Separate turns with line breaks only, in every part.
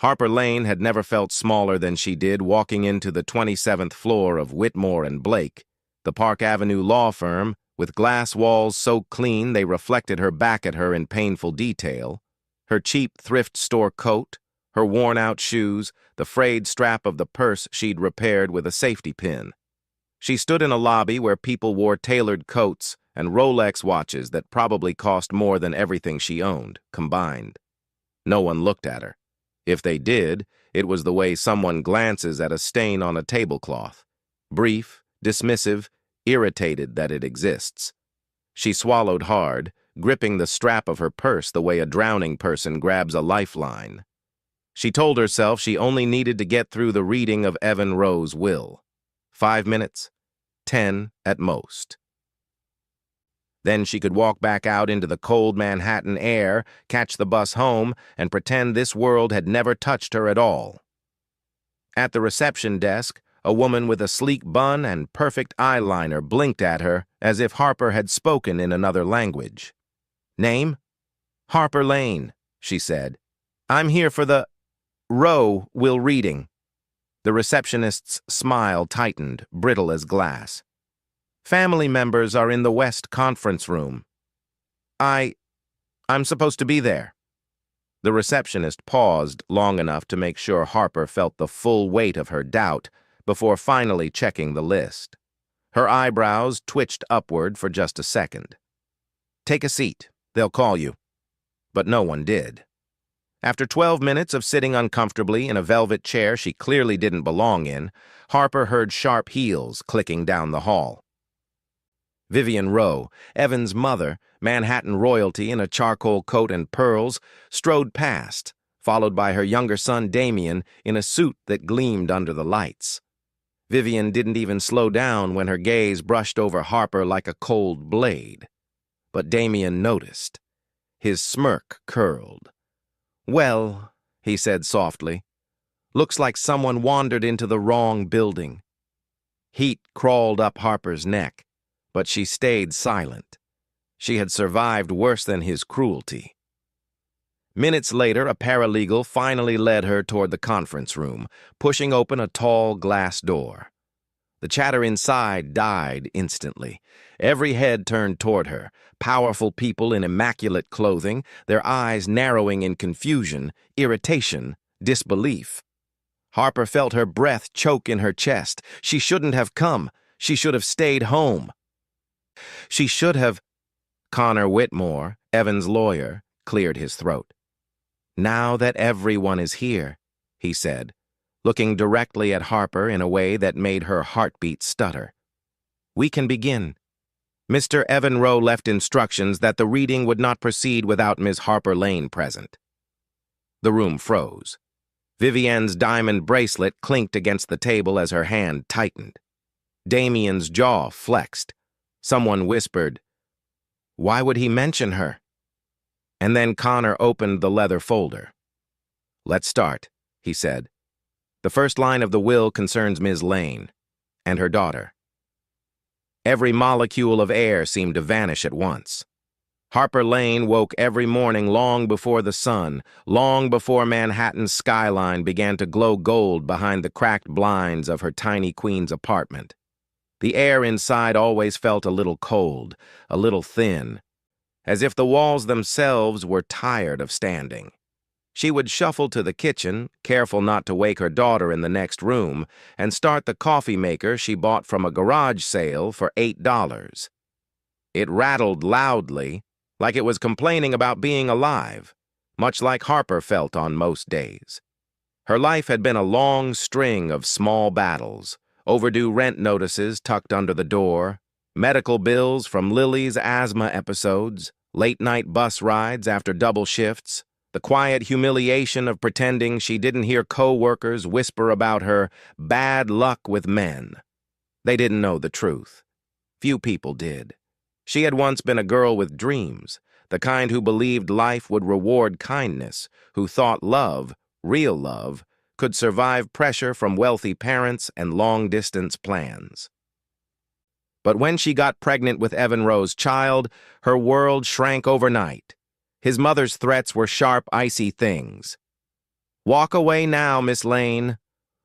Harper Lane had never felt smaller than she did walking into the 27th floor of Whitmore and Blake, the Park Avenue law firm, with glass walls so clean they reflected her back at her in painful detail, her cheap thrift store coat, her worn-out shoes, the frayed strap of the purse she'd repaired with a safety pin. She stood in a lobby where people wore tailored coats and Rolex watches that probably cost more than everything she owned, combined. No one looked at her. If they did, it was the way someone glances at a stain on a tablecloth. Brief, dismissive, irritated that it exists. She swallowed hard, gripping the strap of her purse the way a drowning person grabs a lifeline. She told herself she only needed to get through the reading of Evan Rowe's will. 5 minutes, 10 at most. Then she could walk back out into the cold Manhattan air, catch the bus home, and pretend this world had never touched her at all. At the reception desk, a woman with a sleek bun and perfect eyeliner blinked at her as if Harper had spoken in another language. "Name?" "Harper Lane," she said. "I'm here for the Rowe will reading." The receptionist's smile tightened, brittle as glass. "Family members are in the West Conference Room. I'm supposed to be there." The receptionist paused long enough to make sure Harper felt the full weight of her doubt before finally checking the list. Her eyebrows twitched upward for just a second. "Take a seat. They'll call you." But no one did. After 12 minutes of sitting uncomfortably in a velvet chair she clearly didn't belong in, Harper heard sharp heels clicking down the hall. Vivian Rowe, Evan's mother, Manhattan royalty in a charcoal coat and pearls, strode past, followed by her younger son Damien in a suit that gleamed under the lights. Vivian didn't even slow down when her gaze brushed over Harper like a cold blade. But Damien noticed. His smirk curled. "Well," he said softly, "looks like someone wandered into the wrong building." Heat crawled up Harper's neck, but she stayed silent. She had survived worse than his cruelty. Minutes later, a paralegal finally led her toward the conference room, pushing open a tall glass door. The chatter inside died instantly. Every head turned toward her, powerful people in immaculate clothing, their eyes narrowing in confusion, irritation, disbelief. Harper felt her breath choke in her chest. She shouldn't have come. She should have stayed home. She should have... Connor Whitmore, Evan's lawyer, cleared his throat. "Now that everyone is here," he said, looking directly at Harper in a way that made her heartbeat stutter. "We can begin. Mr. Evan Rowe left instructions that the reading would not proceed without Ms. Harper Lane present." The room froze. Vivian's diamond bracelet clinked against the table as her hand tightened. Damien's jaw flexed. Someone whispered, "Why would he mention her?" And then Connor opened the leather folder. "Let's start," he said. "The first line of the will concerns Ms. Lane and her daughter." Every molecule of air seemed to vanish at once. Harper Lane woke every morning long before the sun, long before Manhattan's skyline began to glow gold behind the cracked blinds of her tiny Queens apartment. The air inside always felt a little cold, a little thin, as if the walls themselves were tired of standing. She would shuffle to the kitchen, careful not to wake her daughter in the next room, and start the coffee maker she bought from a garage sale for $8. It rattled loudly, like it was complaining about being alive, much like Harper felt on most days. Her life had been a long string of small battles, overdue rent notices tucked under the door, medical bills from Lily's asthma episodes, late-night bus rides after double shifts, the quiet humiliation of pretending she didn't hear co-workers whisper about her bad luck with men. They didn't know the truth. Few people did. She had once been a girl with dreams, the kind who believed life would reward kindness, who thought love, real love, could survive pressure from wealthy parents and long-distance plans. But when she got pregnant with Evan Rowe's child, her world shrank overnight. His mother's threats were sharp, icy things. Walk away now, Miss Lane,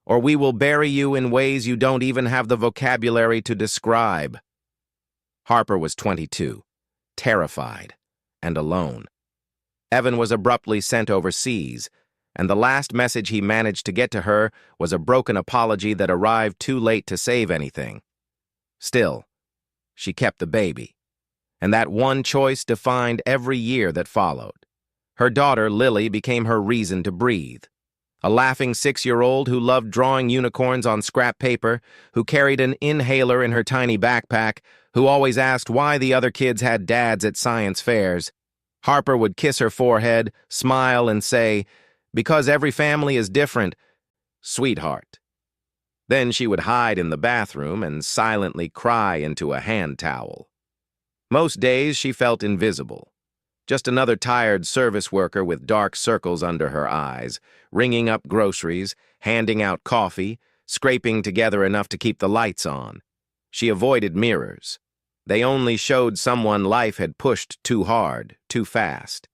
or we will bury you in ways you don't even have the vocabulary to describe. Harper was 22, terrified, and alone. Evan was abruptly sent overseas, and the last message he managed to get to her was a broken apology that arrived too late to save anything. Still, she kept the baby, and that one choice defined every year that followed. Her daughter, Lily, became her reason to breathe. A laughing 6-year-old who loved drawing unicorns on scrap paper, who carried an inhaler in her tiny backpack, who always asked why the other kids had dads at science fairs. Harper would kiss her forehead, smile, and say, "Because every family is different, sweetheart." Then she would hide in the bathroom and silently cry into a hand towel. Most days she felt invisible. Just another tired service worker with dark circles under her eyes, ringing up groceries, handing out coffee, scraping together enough to keep the lights on. She avoided mirrors. They only showed someone life had pushed too hard, too fast.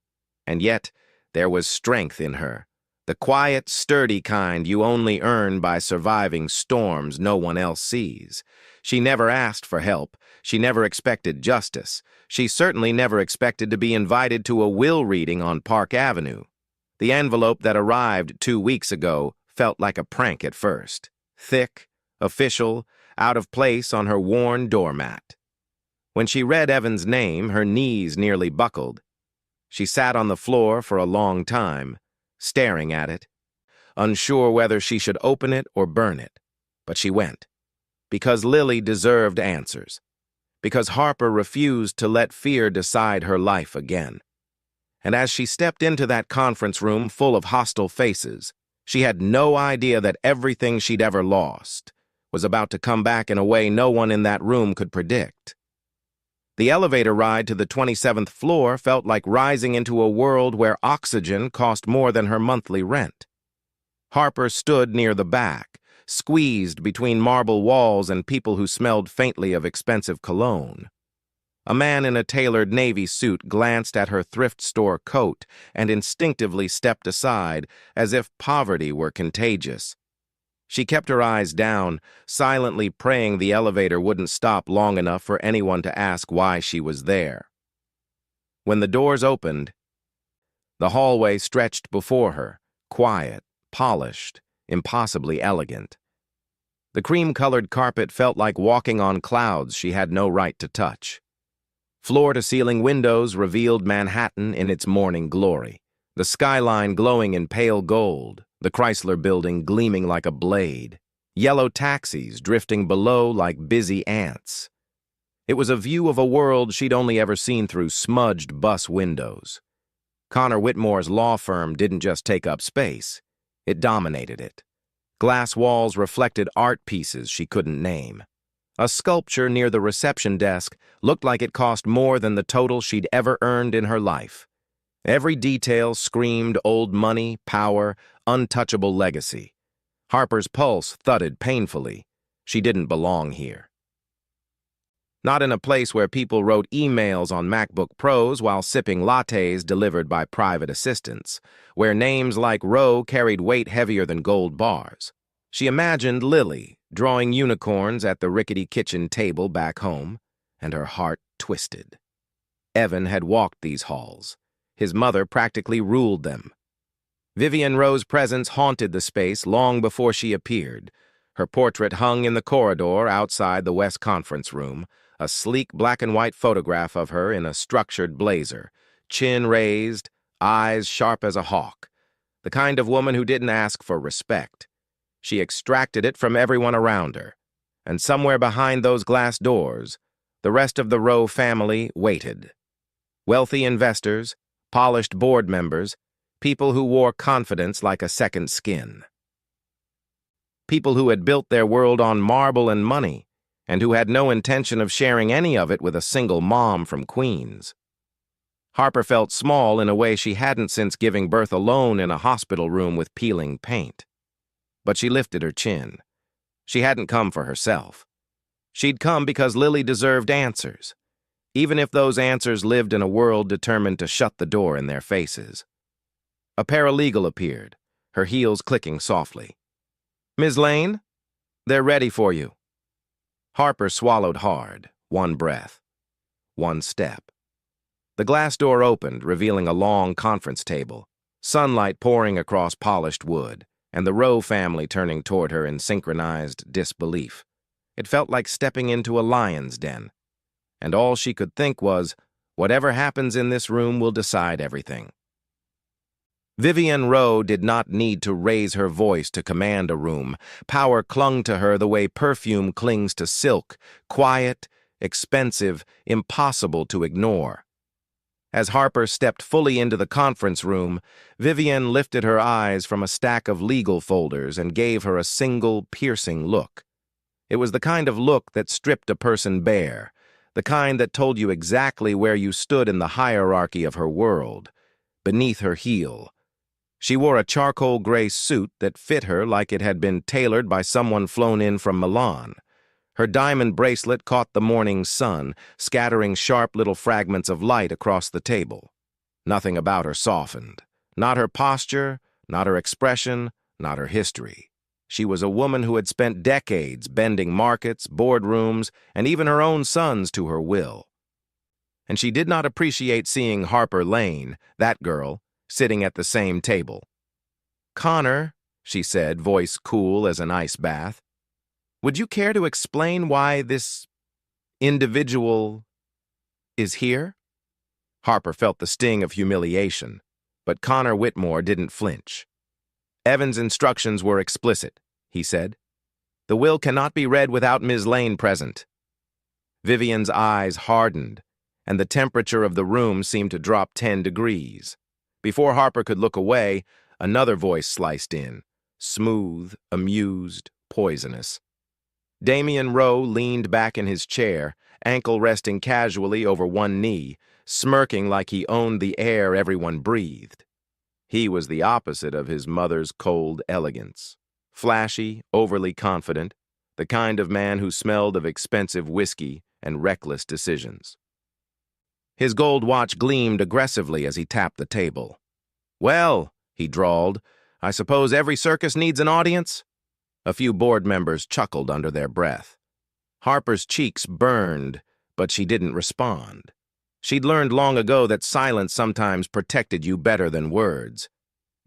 And yet, there was strength in her. The quiet, sturdy kind you only earn by surviving storms no one else sees. She never asked for help. She never expected justice. She certainly never expected to be invited to a will reading on Park Avenue. The envelope that arrived 2 weeks ago felt like a prank at first. Thick, official, out of place on her worn doormat. When she read Evan's name, her knees nearly buckled. She sat on the floor for a long time, staring at it, unsure whether she should open it or burn it. But she went, because Lily deserved answers, because Harper refused to let fear decide her life again. And as she stepped into that conference room full of hostile faces, she had no idea that everything she'd ever lost was about to come back in a way no one in that room could predict. The elevator ride to the 27th floor felt like rising into a world where oxygen cost more than her monthly rent. Harper stood near the back, squeezed between marble walls and people who smelled faintly of expensive cologne. A man in a tailored navy suit glanced at her thrift store coat and instinctively stepped aside, as if poverty were contagious. She kept her eyes down, silently praying the elevator wouldn't stop long enough for anyone to ask why she was there. When the doors opened, the hallway stretched before her, quiet, polished, impossibly elegant. The cream-colored carpet felt like walking on clouds she had no right to touch. Floor-to-ceiling windows revealed Manhattan in its morning glory, the skyline glowing in pale gold, the Chrysler Building gleaming like a blade, yellow taxis drifting below like busy ants. It was a view of a world she'd only ever seen through smudged bus windows. Connor Whitmore's law firm didn't just take up space, it dominated it. Glass walls reflected art pieces she couldn't name. A sculpture near the reception desk looked like it cost more than the total she'd ever earned in her life. Every detail screamed old money, power, untouchable legacy. Harper's pulse thudded painfully. She didn't belong here. Not in a place where people wrote emails on MacBook Pros while sipping lattes delivered by private assistants, where names like Rowe carried weight heavier than gold bars. She imagined Lily drawing unicorns at the rickety kitchen table back home, and her heart twisted. Evan had walked these halls. His mother practically ruled them. Vivian Rowe's presence haunted the space long before she appeared. Her portrait hung in the corridor outside the West Conference Room, a sleek black-and-white photograph of her in a structured blazer, chin raised, eyes sharp as a hawk, the kind of woman who didn't ask for respect. She extracted it from everyone around her, and somewhere behind those glass doors, the rest of the Rowe family waited. Wealthy investors, polished board members, people who wore confidence like a second skin. People who had built their world on marble and money, and who had no intention of sharing any of it with a single mom from Queens. Harper felt small in a way she hadn't since giving birth alone in a hospital room with peeling paint. But she lifted her chin. She hadn't come for herself. She'd come because Lily deserved answers, even if those answers lived in a world determined to shut the door in their faces. A paralegal appeared, her heels clicking softly. "Ms. Lane, they're ready for you." Harper swallowed hard, one breath, one step. The glass door opened, revealing a long conference table, sunlight pouring across polished wood, and the Rowe family turning toward her in synchronized disbelief. It felt like stepping into a lion's den, and all she could think was, whatever happens in this room will decide everything. Vivian Rowe did not need to raise her voice to command a room. Power clung to her the way perfume clings to silk, quiet, expensive, impossible to ignore. As Harper stepped fully into the conference room, Vivian lifted her eyes from a stack of legal folders and gave her a single, piercing look. It was the kind of look that stripped a person bare, the kind that told you exactly where you stood in the hierarchy of her world, beneath her heel. She wore a charcoal gray suit that fit her like it had been tailored by someone flown in from Milan. Her diamond bracelet caught the morning sun, scattering sharp little fragments of light across the table. Nothing about her softened. Not her posture, not her expression, not her history. She was a woman who had spent decades bending markets, boardrooms, and even her own sons to her will. And she did not appreciate seeing Harper Lane, that girl, sitting at the same table. "Connor," she said, voice cool as an ice bath, "would you care to explain why this individual is here?" Harper felt the sting of humiliation, but Connor Whitmore didn't flinch. "Evan's instructions were explicit," he said. "The will cannot be read without Ms. Lane present." Vivian's eyes hardened, and the temperature of the room seemed to drop 10 degrees. Before Harper could look away, another voice sliced in, smooth, amused, poisonous. Damian Rowe leaned back in his chair, ankle resting casually over one knee, smirking like he owned the air everyone breathed. He was the opposite of his mother's cold elegance. Flashy, overly confident, the kind of man who smelled of expensive whiskey and reckless decisions. His gold watch gleamed aggressively as he tapped the table. "Well," he drawled, "I suppose every circus needs an audience?" A few board members chuckled under their breath. Harper's cheeks burned, but she didn't respond. She'd learned long ago that silence sometimes protected you better than words.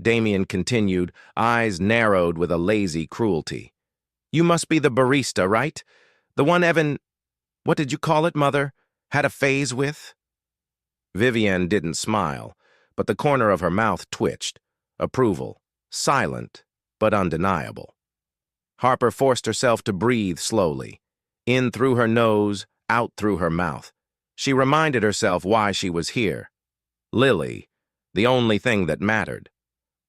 Damian continued, eyes narrowed with a lazy cruelty. "You must be the barista, right? The one Evan, what did you call it, Mother, had a phase with?" Vivian didn't smile, but the corner of her mouth twitched. Approval, silent, but undeniable. Harper forced herself to breathe slowly, in through her nose, out through her mouth. She reminded herself why she was here. Lily, the only thing that mattered.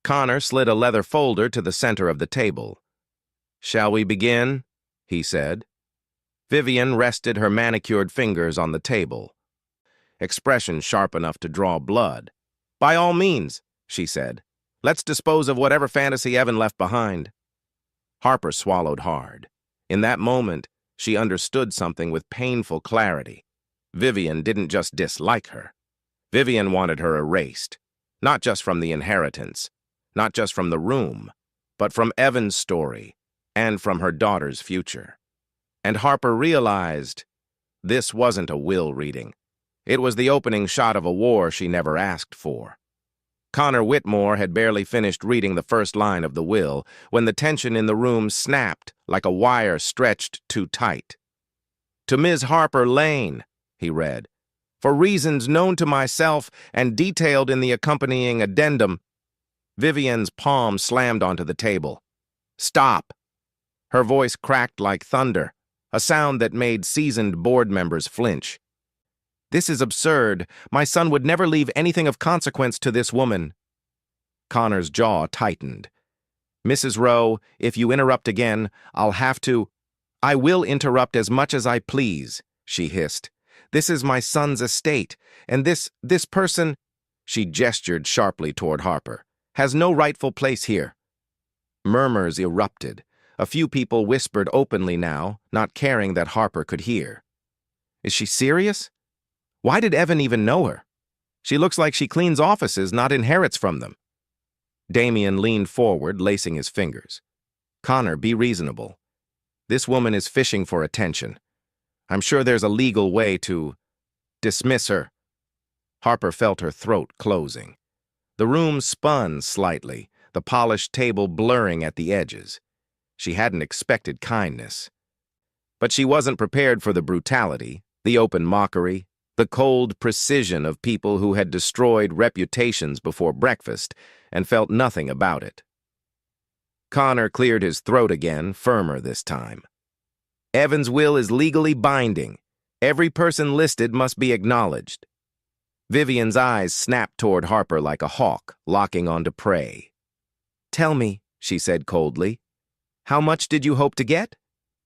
Connor slid a leather folder to the center of the table. "Shall we begin?" he said. Vivian rested her manicured fingers on the table, expression sharp enough to draw blood. "By all means," she said. "Let's dispose of whatever fantasy Evan left behind." Harper swallowed hard. In that moment, she understood something with painful clarity. Vivian didn't just dislike her. Vivian wanted her erased, not just from the inheritance, not just from the room, but from Evan's story and from her daughter's future. And Harper realized this wasn't a will reading. It was the opening shot of a war she never asked for. Connor Whitmore had barely finished reading the first line of the will when the tension in the room snapped like a wire stretched too tight. "To Ms. Harper Lane," he read, "for reasons known to myself and detailed in the accompanying addendum." Vivian's palm slammed onto the table. "Stop!" Her voice cracked like thunder, a sound that made seasoned board members flinch. "This is absurd. My son would never leave anything of consequence to this woman." Connor's jaw tightened. "Mrs. Rowe, if you interrupt again, I'll have to—" "I will interrupt as much as I please," she hissed. "This is my son's estate, and this person," she gestured sharply toward Harper, "has no rightful place here." Murmurs erupted. A few people whispered openly now, not caring that Harper could hear. "Is she serious? Why did Evan even know her? She looks like she cleans offices, not inherits from them." Damien leaned forward, lacing his fingers. Connor, be reasonable. This woman is fishing for attention. I'm sure there's a legal way to dismiss her. Harper felt her throat closing. The room spun slightly, the polished table blurring at the edges. She hadn't expected kindness. But she wasn't prepared for the brutality, the open mockery, the cold precision of people who had destroyed reputations before breakfast and felt nothing about it. Connor cleared his throat again, firmer this time. Evan's will is legally binding. Every person listed must be acknowledged. Vivian's eyes snapped toward Harper like a hawk, locking onto prey. Tell me, she said coldly, how much did you hope to get?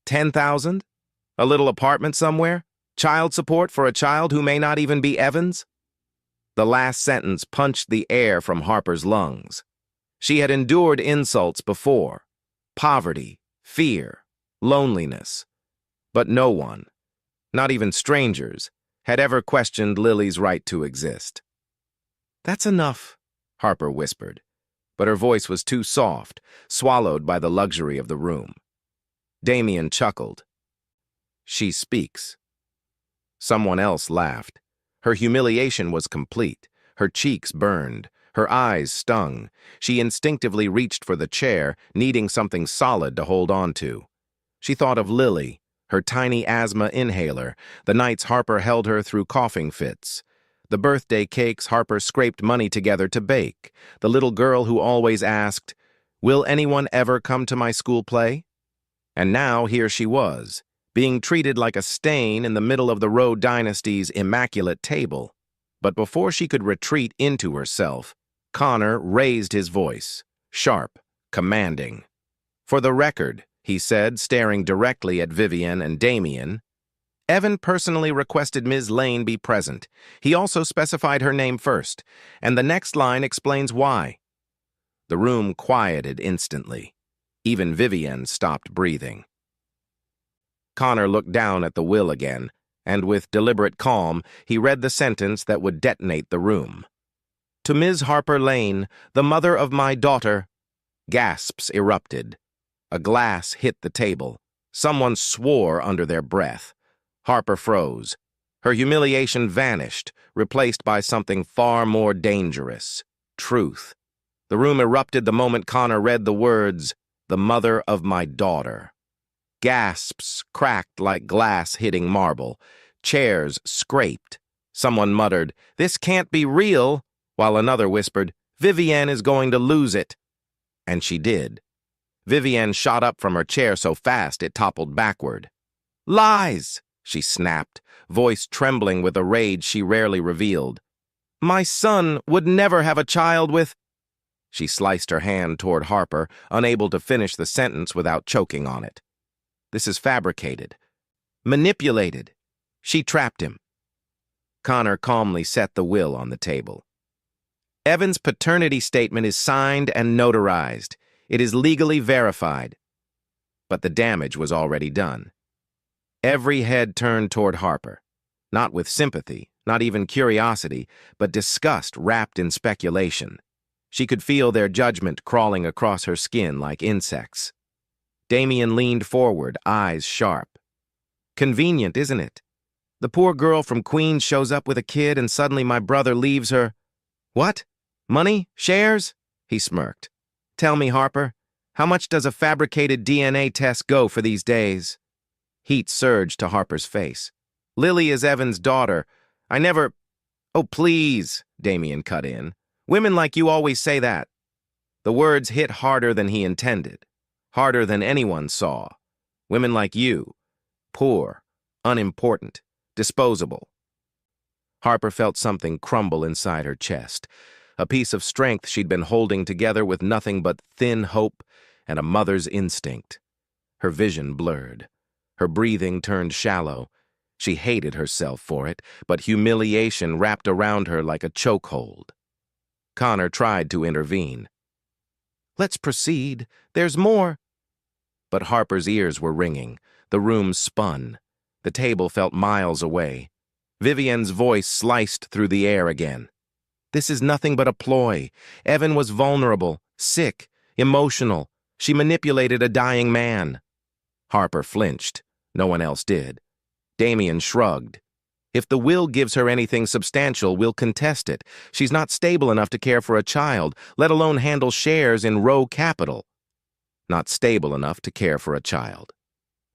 10,000? A little apartment somewhere? Child support for a child who may not even be Evan's? The last sentence punched the air from Harper's lungs. She had endured insults before. Poverty, fear, loneliness. But no one, not even strangers, had ever questioned Lily's right to exist. That's enough, Harper whispered, but her voice was too soft, swallowed by the luxury of the room. Damien chuckled. She speaks. Someone else laughed. Her humiliation was complete. Her cheeks burned. Her eyes stung. She instinctively reached for the chair, needing something solid to hold on to. She thought of Lily, her tiny asthma inhaler, the nights Harper held her through coughing fits, the birthday cakes Harper scraped money together to bake, the little girl who always asked, "Will anyone ever come to my school play?" And now here she was, being treated like a stain in the middle of the Rowe dynasty's immaculate table. But before she could retreat into herself, Connor raised his voice, sharp, commanding. For the record, he said, staring directly at Vivian and Damien, Evan personally requested Ms. Lane be present. He also specified her name first, and the next line explains why. The room quieted instantly. Even Vivian stopped breathing. Connor looked down at the will again, and with deliberate calm, he read the sentence that would detonate the room. To Ms. Harper Lane, the mother of my daughter. Gasps erupted. A glass hit the table. Someone swore under their breath. Harper froze. Her humiliation vanished, replaced by something far more dangerous. Truth. The room erupted the moment Connor read the words, the mother of my daughter. Gasps cracked like glass hitting marble. Chairs scraped. Someone muttered, "This can't be real," while another whispered, "Vivian is going to lose it." And she did. Vivian shot up from her chair so fast it toppled backward. "Lies!" she snapped, voice trembling with a rage she rarely revealed. "My son would never have a child with—" She sliced her hand toward Harper, unable to finish the sentence without choking on it. "This is fabricated. Manipulated. She trapped him." Connor calmly set the will on the table. Evan's paternity statement is signed and notarized. It is legally verified. But the damage was already done. Every head turned toward Harper, not with sympathy, not even curiosity, but disgust wrapped in speculation. She could feel their judgment crawling across her skin like insects. Damien leaned forward, eyes sharp. Convenient, isn't it? The poor girl from Queens shows up with a kid and suddenly my brother leaves her. What? Money? Shares? He smirked. Tell me, Harper, how much does a fabricated DNA test go for these days? Heat surged to Harper's face. Lily is Evan's daughter. I never— Oh, please, Damien cut in. Women like you always say that. The words hit harder than he intended, harder than anyone saw. Women like you. Poor, unimportant, disposable. Harper felt something crumble inside her chest, a piece of strength she'd been holding together with nothing but thin hope and a mother's instinct. Her vision blurred. Her breathing turned shallow. She hated herself for it, but humiliation wrapped around her like a chokehold. Connor tried to intervene. Let's proceed. There's more. But Harper's ears were ringing. The room spun. The table felt miles away. Vivian's voice sliced through the air again. This is nothing but a ploy. Evan was vulnerable, Sick, emotional. She manipulated a dying man. Harper flinched. No one else did. Damien shrugged. If the will gives her anything substantial, we'll contest it. She's not stable enough to care for a child, let alone handle shares in Roe Capital. Not stable enough to care for a child.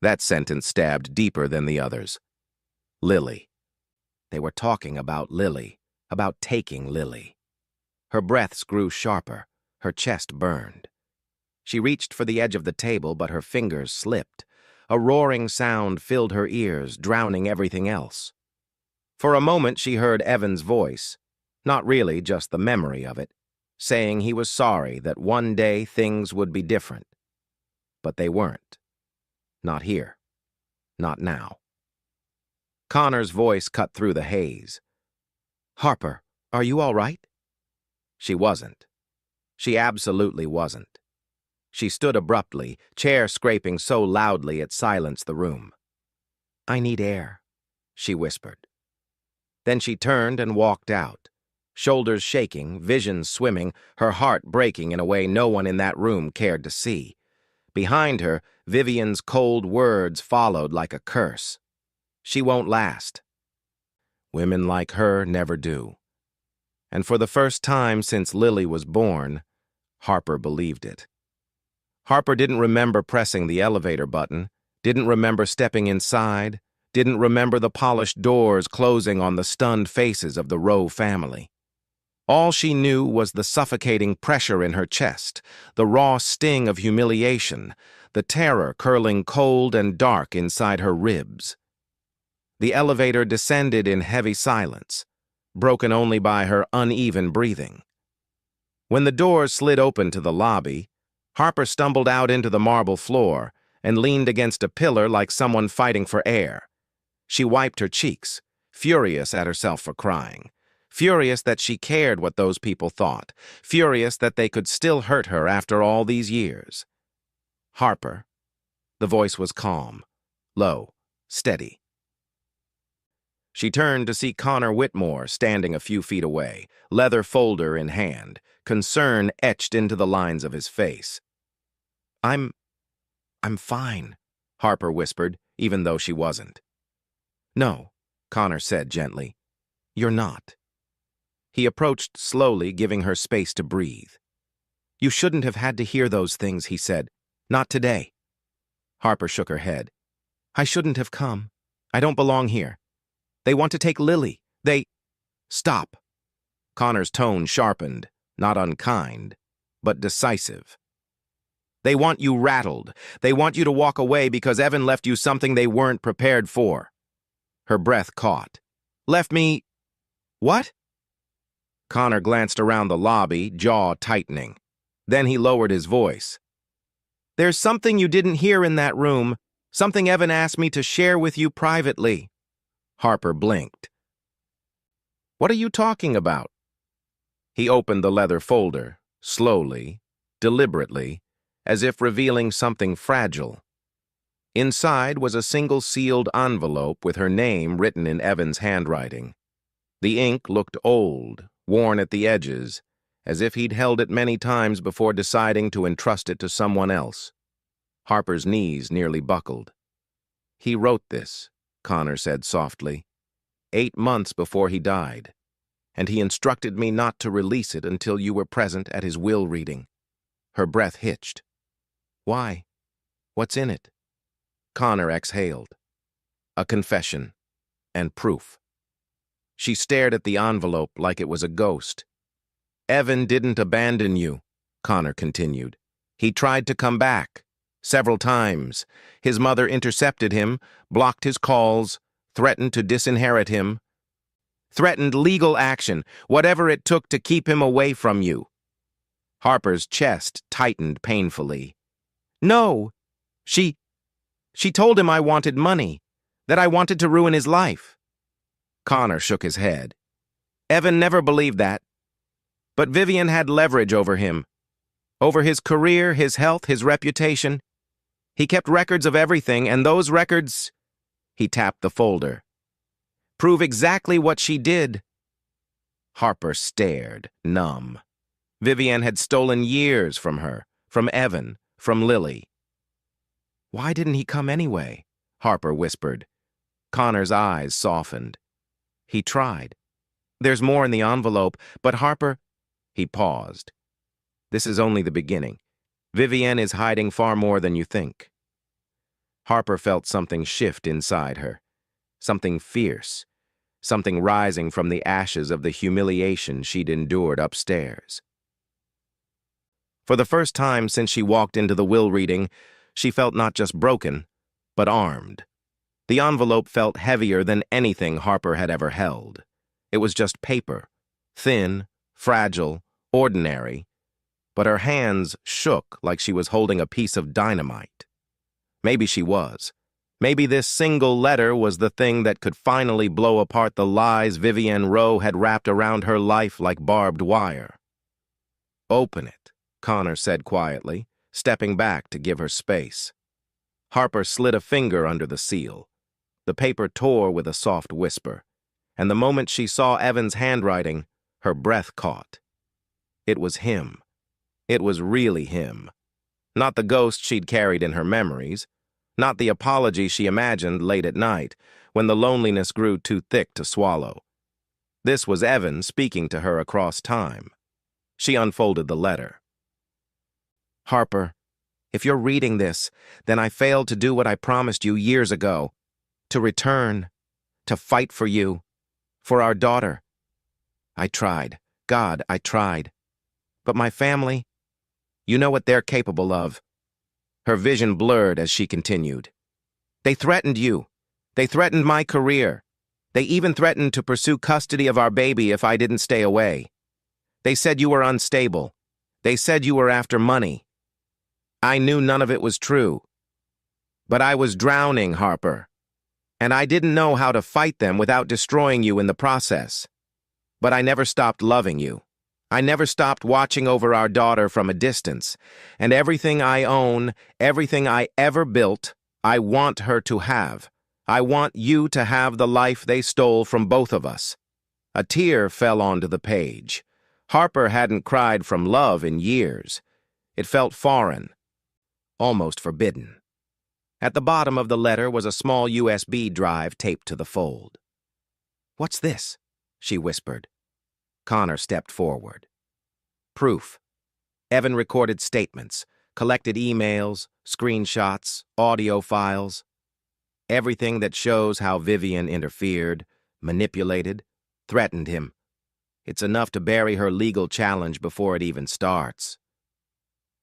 That sentence stabbed deeper than the others. Lily. They were talking about Lily, about taking Lily. Her breaths grew sharper, her chest burned. She reached for the edge of the table, but her fingers slipped. A roaring sound filled her ears, drowning everything else. For a moment she heard Evan's voice, not really just the memory of it, saying he was sorry that one day things would be different. But they weren't. Not here. Not now. Connor's voice cut through the haze. "Harper, are you all right?" She wasn't. She absolutely wasn't. She stood abruptly, chair scraping so loudly it silenced the room. "I need air," she whispered. Then she turned and walked out, shoulders shaking, vision swimming, her heart breaking in a way no one in that room cared to see. Behind her, Vivian's cold words followed like a curse. "She won't last." Women like her never do. And for the first time since Lily was born, Harper believed it. Harper didn't remember pressing the elevator button, didn't remember stepping inside, didn't remember the polished doors closing on the stunned faces of the Roe family. All she knew was the suffocating pressure in her chest, the raw sting of humiliation, the terror curling cold and dark inside her ribs. The elevator descended in heavy silence, broken only by her uneven breathing. When the doors slid open to the lobby, Harper stumbled out into the marble floor and leaned against a pillar like someone fighting for air. She wiped her cheeks, furious at herself for crying, furious that she cared what those people thought, furious that they could still hurt her after all these years. "Harper." The voice was calm, low, steady. She turned to see Connor Whitmore standing a few feet away, leather folder in hand, concern etched into the lines of his face. I'm fine," Harper whispered, even though she wasn't. "No," Connor said gently. "You're not." He approached slowly, giving her space to breathe. "You shouldn't have had to hear those things," he said. "Not today." Harper shook her head. "I shouldn't have come. I don't belong here. They want to take Lily. They—" "Stop." Connor's tone sharpened, not unkind, but decisive. "They want you rattled. They want you to walk away because Evan left you something they weren't prepared for." Her breath caught. "Left me—" "What?" Connor glanced around the lobby, jaw tightening. Then he lowered his voice. "There's something you didn't hear in that room, something Evan asked me to share with you privately." Harper blinked. "What are you talking about?" He opened the leather folder, slowly, deliberately, as if revealing something fragile. Inside was a single sealed envelope with her name written in Evan's handwriting. The ink looked old, worn at the edges, as if he'd held it many times before deciding to entrust it to someone else. Harper's knees nearly buckled. "He wrote this," Connor said softly, 8 months before he died, and he instructed me not to release it until you were present at his will reading." Her breath hitched. "Why? What's in it?" Connor exhaled. "A confession. And proof." She stared at the envelope like it was a ghost. "Evan didn't abandon you," Connor continued. "He tried to come back. Several times. His mother intercepted him, blocked his calls, threatened to disinherit him. Threatened legal action, whatever it took to keep him away from you." Harper's chest tightened painfully. "No. She told him I wanted money, that I wanted to ruin his life." Connor shook his head. "Evan never believed that. But Vivian had leverage over him. Over his career, his health, his reputation. He kept records of everything, and those records—" He tapped the folder. "Prove exactly what she did." Harper stared, numb. Vivian had stolen years from her, from Evan, from Lily. "Why didn't he come anyway?" Harper whispered. Connor's eyes softened. "He tried. There's more in the envelope, but Harper—" He paused. "This is only the beginning. Vivian is hiding far more than you think." Harper felt something shift inside her. Something fierce. Something rising from the ashes of the humiliation she'd endured upstairs. For the first time since she walked into the will reading, she felt not just broken, but armed. The envelope felt heavier than anything Harper had ever held. It was just paper, thin, fragile, ordinary, but her hands shook like she was holding a piece of dynamite. Maybe she was. Maybe this single letter was the thing that could finally blow apart the lies Vivian Rowe had wrapped around her life like barbed wire. "Open it," Connor said quietly, stepping back to give her space. Harper slid a finger under the seal. The paper tore with a soft whisper, and the moment she saw Evan's handwriting, her breath caught. It was him. It was really him. Not the ghost she'd carried in her memories, not the apology she imagined late at night, when the loneliness grew too thick to swallow. This was Evan speaking to her across time. She unfolded the letter. "Harper, if you're reading this, then I failed to do what I promised you years ago. To return, to fight for you, for our daughter. I tried. God, I tried. But my family, you know what they're capable of." Her vision blurred as she continued. "They threatened you. They threatened my career. They even threatened to pursue custody of our baby if I didn't stay away. They said you were unstable. They said you were after money. I knew none of it was true. But I was drowning, Harper. And I didn't know how to fight them without destroying you in the process. But I never stopped loving you. I never stopped watching over our daughter from a distance. And everything I own, everything I ever built, I want her to have. I want you to have the life they stole from both of us." A tear fell onto the page. Harper hadn't cried from love in years. It felt foreign, almost forbidden. At the bottom of the letter was a small USB drive taped to the fold. "What's this?" she whispered. Connor stepped forward. Proof. Evan recorded statements, collected emails, screenshots, audio files. Everything that shows how Vivian interfered, manipulated, threatened him. It's enough to bury her legal challenge before it even starts.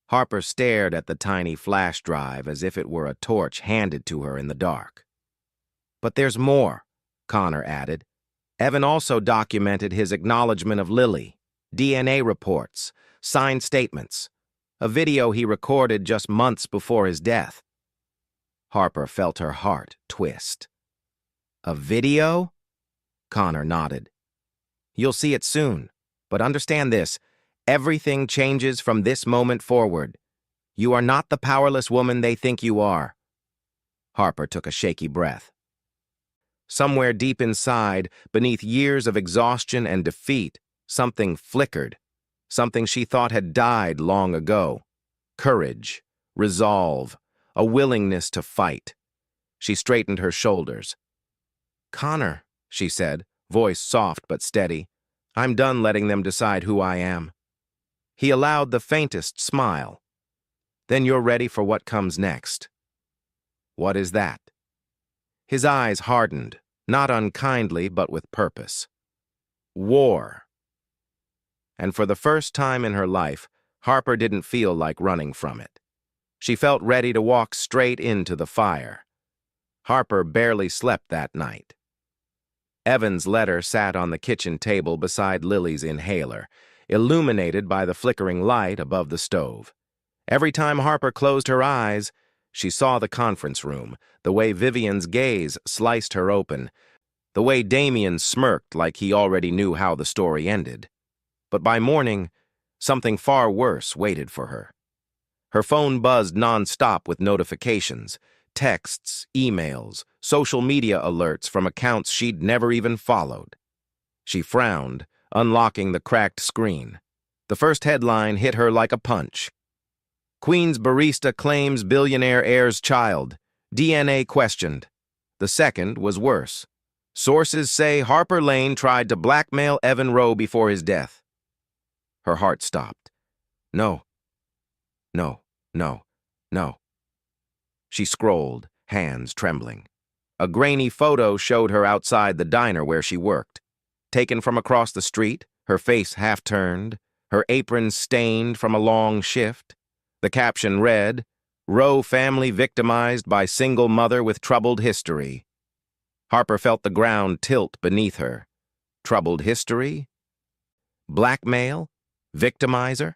Harper stared at the tiny flash drive as if it were a torch handed to her in the dark. "But there's more," Connor added. Evan also documented his acknowledgement of Lily, DNA reports, signed statements, a video he recorded just months before his death. Harper felt her heart twist. "A video?" Connor nodded. "You'll see it soon, but understand this. Everything changes from this moment forward. You are not the powerless woman they think you are." Harper took a shaky breath. Somewhere deep inside, beneath years of exhaustion and defeat, something flickered, something she thought had died long ago. Courage, resolve, a willingness to fight. She straightened her shoulders. "Connor," she said, voice soft but steady, "I'm done letting them decide who I am." He allowed the faintest smile. "Then you're ready for what comes next." "What is that?" His eyes hardened, not unkindly but with purpose. "War." And for the first time in her life, Harper didn't feel like running from it. She felt ready to walk straight into the fire. Harper barely slept that night. Evan's letter sat on the kitchen table beside Lily's inhaler, illuminated by the flickering light above the stove. Every time Harper closed her eyes, she saw the conference room, the way Vivian's gaze sliced her open, the way Damien smirked like he already knew how the story ended. But by morning, something far worse waited for her. Her phone buzzed nonstop with notifications, texts, emails, social media alerts from accounts she'd never even followed. She frowned, unlocking the cracked screen. The first headline hit her like a punch. Queen's barista claims billionaire heir's child. DNA questioned. The second was worse. Sources say Harper Lane tried to blackmail Evan Rowe before his death. Her heart stopped. No. No. No. No. She scrolled, hands trembling. A grainy photo showed her outside the diner where she worked. Taken from across the street, her face half-turned, her apron stained from a long shift. The caption read, "Rowe family victimized by single mother with troubled history." Harper felt the ground tilt beneath her. Troubled history? Blackmail? Victimizer?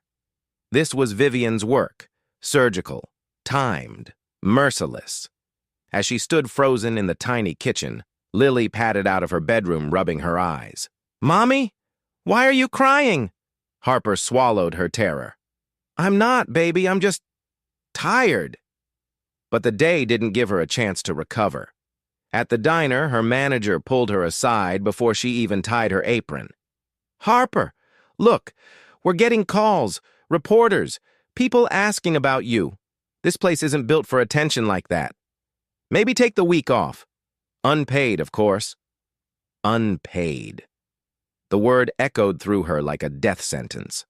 This was Vivian's work. Surgical, timed, merciless. As she stood frozen in the tiny kitchen, Lily padded out of her bedroom, rubbing her eyes. "Mommy? Why are you crying?" Harper swallowed her terror. "I'm not, baby. I'm just tired." But the day didn't give her a chance to recover. At the diner, her manager pulled her aside before she even tied her apron. "Harper, look, we're getting calls, reporters, people asking about you. This place isn't built for attention like that. Maybe take the week off. Unpaid, of course." Unpaid. The word echoed through her like a death sentence.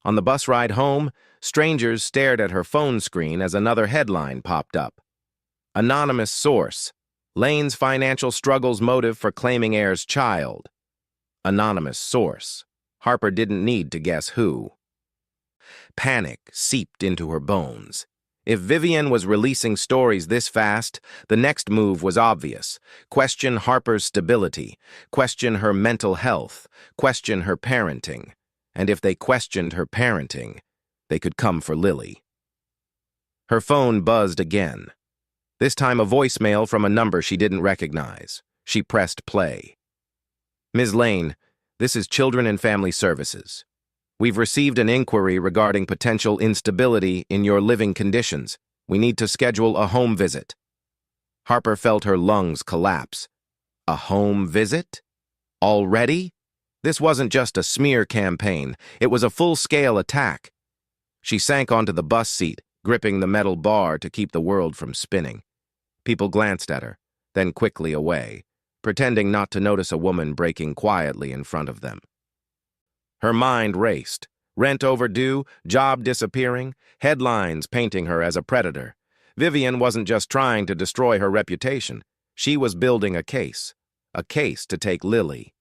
On the bus ride home, strangers stared at her phone screen as another headline popped up. Anonymous source. Lane's financial struggles motive for claiming heir's child. Anonymous source. Harper didn't need to guess who. Panic seeped into her bones. If Vivian was releasing stories this fast, the next move was obvious. Question Harper's stability, question her mental health, question her parenting. And if they questioned her parenting, they could come for Lily. Her phone buzzed again. This time a voicemail from a number she didn't recognize. She pressed play. "Ms. Lane, this is Children and Family Services. We've received an inquiry regarding potential instability in your living conditions. We need to schedule a home visit." Harper felt her lungs collapse. A home visit? Already? This wasn't just a smear campaign. It was a full-scale attack. She sank onto the bus seat, gripping the metal bar to keep the world from spinning. People glanced at her, then quickly away, pretending not to notice a woman breaking quietly in front of them. Her mind raced. Rent overdue, job disappearing, headlines painting her as a predator. Vivian wasn't just trying to destroy her reputation. She was building a case to take Lily.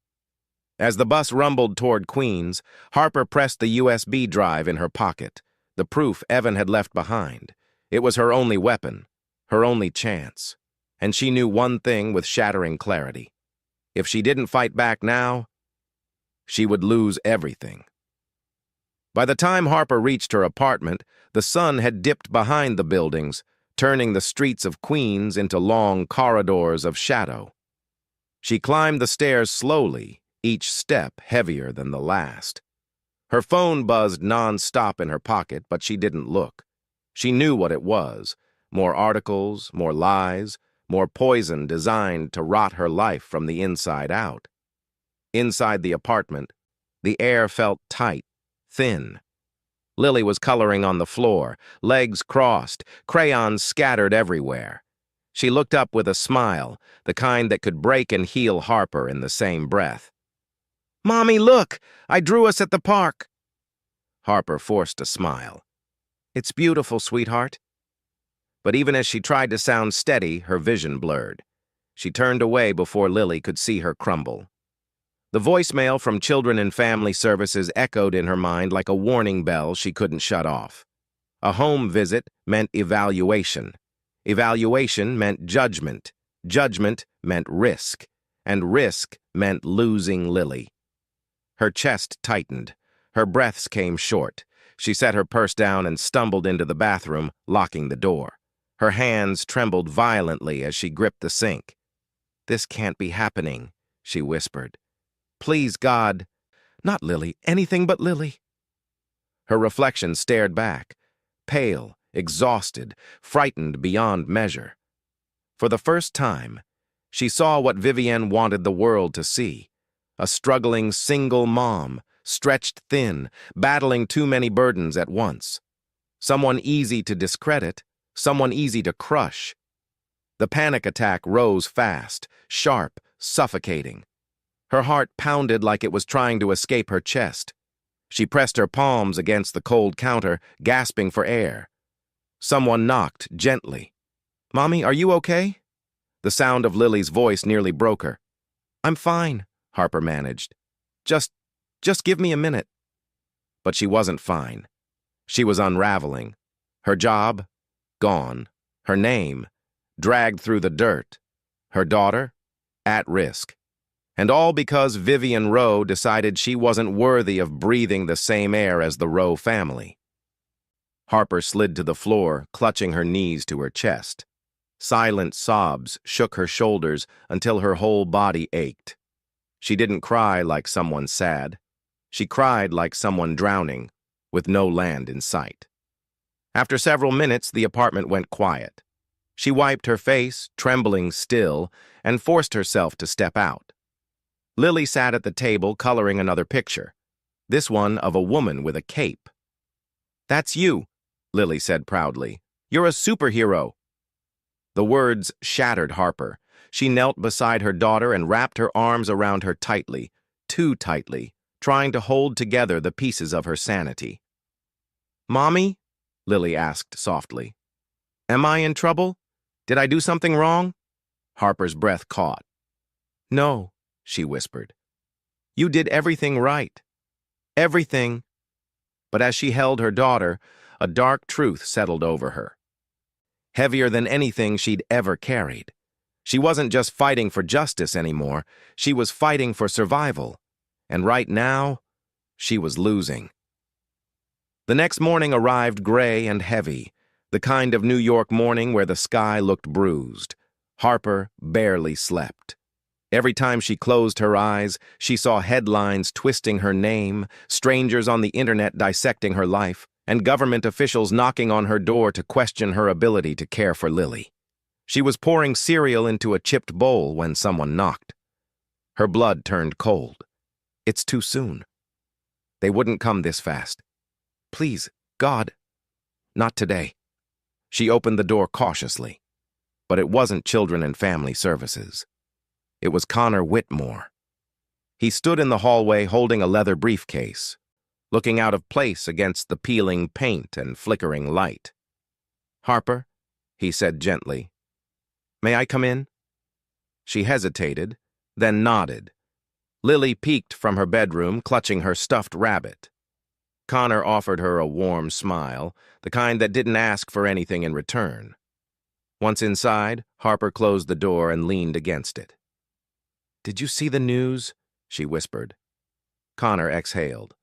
As the bus rumbled toward Queens, Harper pressed the USB drive in her pocket, the proof Evan had left behind. It was her only weapon, her only chance. And she knew one thing with shattering clarity. If she didn't fight back now, she would lose everything. By the time Harper reached her apartment, the sun had dipped behind the buildings, turning the streets of Queens into long corridors of shadow. She climbed the stairs slowly, each step heavier than the last. Her phone buzzed non-stop in her pocket, but she didn't look. She knew what it was. More articles, more lies, more poison designed to rot her life from the inside out. Inside the apartment, the air felt tight, thin. Lily was coloring on the floor, legs crossed, crayons scattered everywhere. She looked up with a smile, the kind that could break and heal Harper in the same breath. "Mommy, look! I drew us at the park!" Harper forced a smile. "It's beautiful, sweetheart." But even as she tried to sound steady, her vision blurred. She turned away before Lily could see her crumble. The voicemail from Children and Family Services echoed in her mind like a warning bell she couldn't shut off. A home visit meant evaluation. Evaluation meant judgment. Judgment meant risk. And risk meant losing Lily. Her chest tightened. Her breaths came short. She set her purse down and stumbled into the bathroom, locking the door. Her hands trembled violently as she gripped the sink. "This can't be happening," she whispered. "Please, God." "Not Lily, anything but Lily." Her reflection stared back, pale, exhausted, frightened beyond measure. For the first time, she saw what Vivian wanted the world to see. A struggling single mom, stretched thin, battling too many burdens at once. Someone easy to discredit, someone easy to crush. The panic attack rose fast, sharp, suffocating. Her heart pounded like it was trying to escape her chest. She pressed her palms against the cold counter, gasping for air. Someone knocked gently. "Mommy, are you okay?" The sound of Lily's voice nearly broke her. "I'm fine," Harper managed. Just give me a minute." But she wasn't fine. She was unraveling. Her job, gone. Her name, dragged through the dirt. Her daughter, at risk. And all because Vivian Rowe decided she wasn't worthy of breathing the same air as the Rowe family. Harper slid to the floor, clutching her knees to her chest. Silent sobs shook her shoulders until her whole body ached. She didn't cry like someone sad. She cried like someone drowning, with no land in sight. After several minutes, the apartment went quiet. She wiped her face, trembling still, and forced herself to step out. Lily sat at the table coloring another picture, this one of a woman with a cape. "That's you," Lily said proudly. "You're a superhero." The words shattered Harper. She knelt beside her daughter and wrapped her arms around her tightly, too tightly, trying to hold together the pieces of her sanity. "Mommy?" Lily asked softly. "Am I in trouble? Did I do something wrong?" Harper's breath caught. "No," she whispered. "You did everything right. Everything." But as she held her daughter, a dark truth settled over her. Heavier than anything she'd ever carried. She wasn't just fighting for justice anymore, she was fighting for survival. And right now, she was losing. The next morning arrived gray and heavy, the kind of New York morning where the sky looked bruised. Harper barely slept. Every time she closed her eyes, she saw headlines twisting her name, strangers on the internet dissecting her life, and government officials knocking on her door to question her ability to care for Lily. She was pouring cereal into a chipped bowl when someone knocked. Her blood turned cold. It's too soon. They wouldn't come this fast. Please, God, not today. She opened the door cautiously. But it wasn't Children and Family Services. It was Connor Whitmore. He stood in the hallway holding a leather briefcase, looking out of place against the peeling paint and flickering light. "Harper," he said gently, "may I come in?" She hesitated, then nodded. Lily peeked from her bedroom, clutching her stuffed rabbit. Connor offered her a warm smile, the kind that didn't ask for anything in return. Once inside, Harper closed the door and leaned against it. "Did you see the news?" she whispered. Connor exhaled.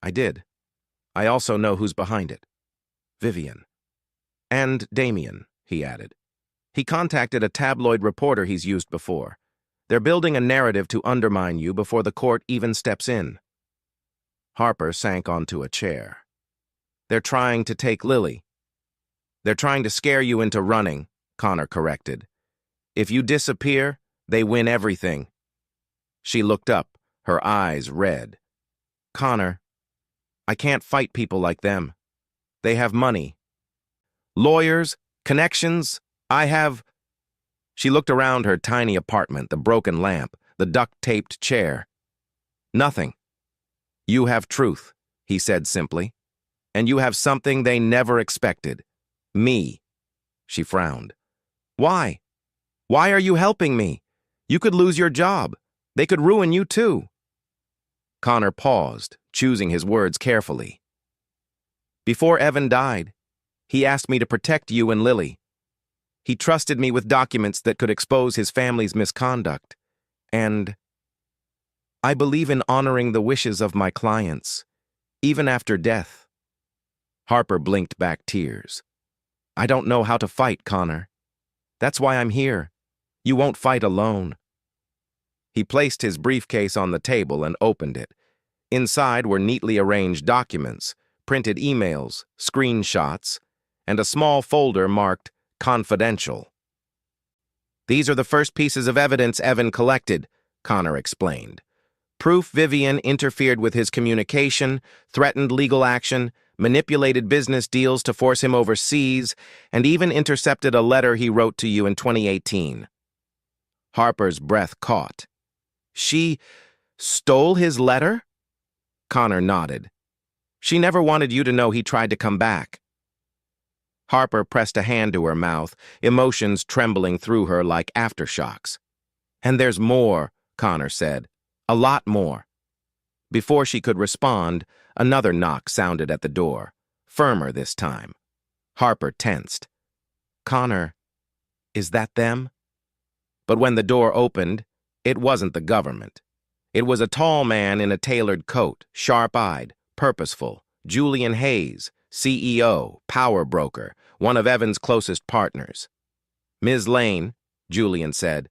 "I did. I also know who's behind it. Vivian. And Damien," he added. "He contacted a tabloid reporter he's used before. They're building a narrative to undermine you before the court even steps in." Harper sank onto a chair. "They're trying to take Lily." "They're trying to scare you into running," Connor corrected. "If you disappear, they win everything." She looked up, her eyes red. "Connor, I can't fight people like them. They have money. Lawyers, connections, I have—" She looked around her tiny apartment, the broken lamp, the duct-taped chair. "Nothing. You have truth," he said simply. "And you have something they never expected. Me." She frowned. "Why? Why are you helping me? You could lose your job. They could ruin you too." Connor paused, choosing his words carefully. "Before Evan died, he asked me to protect you and Lily. He trusted me with documents that could expose his family's misconduct. And I believe in honoring the wishes of my clients, even after death." Harper blinked back tears. "I don't know how to fight, Connor. That's why I'm here. You won't fight alone." He placed his briefcase on the table and opened it. Inside were neatly arranged documents, printed emails, screenshots, and a small folder marked Confidential. "These are the first pieces of evidence Evan collected," Connor explained. Proof Vivian interfered with his communication, threatened legal action, manipulated business deals to force him overseas, and even intercepted a letter he wrote to you in 2018. Harper's breath caught. She stole his letter? Connor nodded. She never wanted you to know he tried to come back. Harper pressed a hand to her mouth, emotions trembling through her like aftershocks. And there's more, Connor said. A lot more. Before she could respond, another knock sounded at the door, firmer this time. Harper tensed. Connor, is that them? But when the door opened, it wasn't the government. It was a tall man in a tailored coat, sharp-eyed, purposeful, Julian Hayes, CEO, power broker, one of Evan's closest partners. Ms. Lane, Julian said,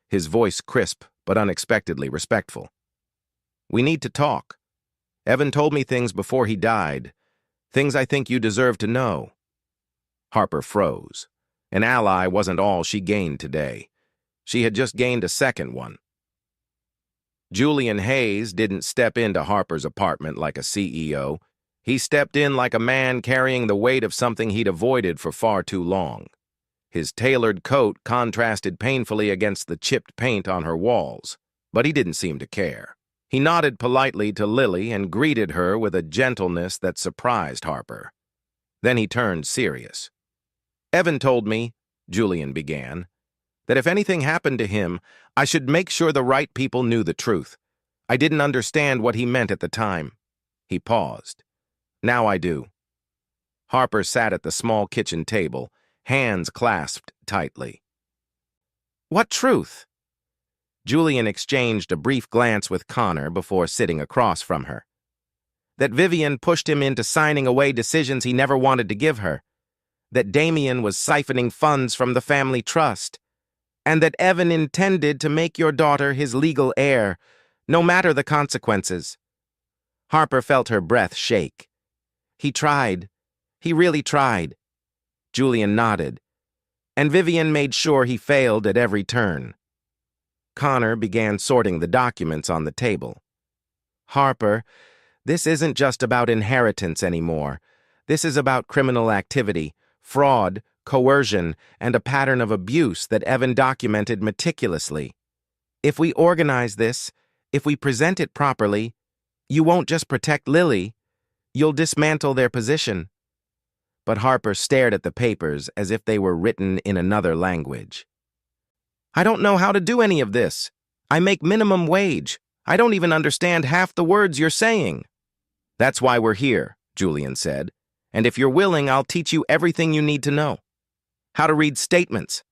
his voice crisp but unexpectedly respectful. We need to talk. Evan told me things before he died, things I think you deserve to know. Harper froze. An ally wasn't all she gained today. She had just gained a second one. Julian Hayes didn't step into Harper's apartment like a CEO. He stepped in like a man carrying the weight of something he'd avoided for far too long. His tailored coat contrasted painfully against the chipped paint on her walls, but he didn't seem to care. He nodded politely to Lily and greeted her with a gentleness that surprised Harper. Then he turned serious. Evan told me, Julian began, that if anything happened to him, I should make sure the right people knew the truth. I didn't understand what he meant at the time. He paused. Now I do. Harper sat at the small kitchen table, hands clasped tightly. What truth? Julian exchanged a brief glance with Connor before sitting across from her. That Vivian pushed him into signing away decisions he never wanted to give her. That Damien was siphoning funds from the family trust. And that Evan intended to make your daughter his legal heir, no matter the consequences. Harper felt her breath shake. He tried. He really tried. Julian nodded. And Vivian made sure he failed at every turn. Connor began sorting the documents on the table. Harper, this isn't just about inheritance anymore. This is about criminal activity, fraud, coercion, and a pattern of abuse that Evan documented meticulously. If we organize this, if we present it properly, you won't just protect Lily, you'll dismantle their position. But Harper stared at the papers as if they were written in another language. I don't know how to do any of this. I make minimum wage. I don't even understand half the words you're saying. That's why we're here, Julian said. And if you're willing, I'll teach you everything you need to know. How to read statements,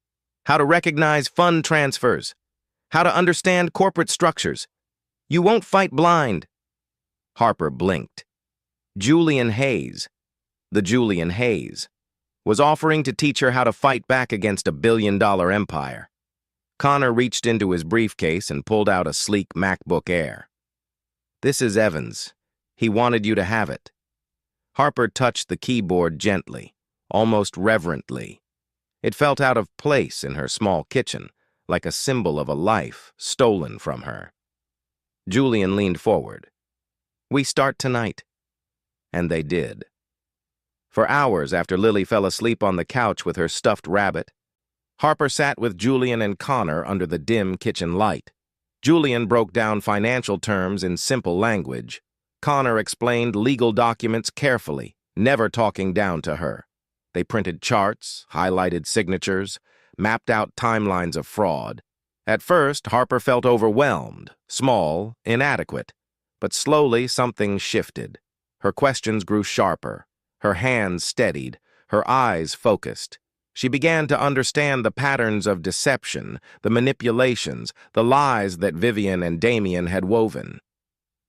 how to recognize fund transfers, how to understand corporate structures. You won't fight blind. Harper blinked. Julian Hayes, the Julian Hayes, was offering to teach her how to fight back against a billion-dollar empire. Connor reached into his briefcase and pulled out a sleek MacBook Air. This is Evan's. He wanted you to have it. Harper touched the keyboard gently, almost reverently. It felt out of place in her small kitchen, like a symbol of a life stolen from her. Julian leaned forward. We start tonight. And they did. For hours after Lily fell asleep on the couch with her stuffed rabbit, Harper sat with Julian and Connor under the dim kitchen light. Julian broke down financial terms in simple language. Connor explained legal documents carefully, never talking down to her. They printed charts, highlighted signatures, mapped out timelines of fraud. At first, Harper felt overwhelmed, small, inadequate. But slowly something shifted. Her questions grew sharper. Her hands steadied, her eyes focused. She began to understand the patterns of deception, the manipulations, the lies that Vivian and Damien had woven.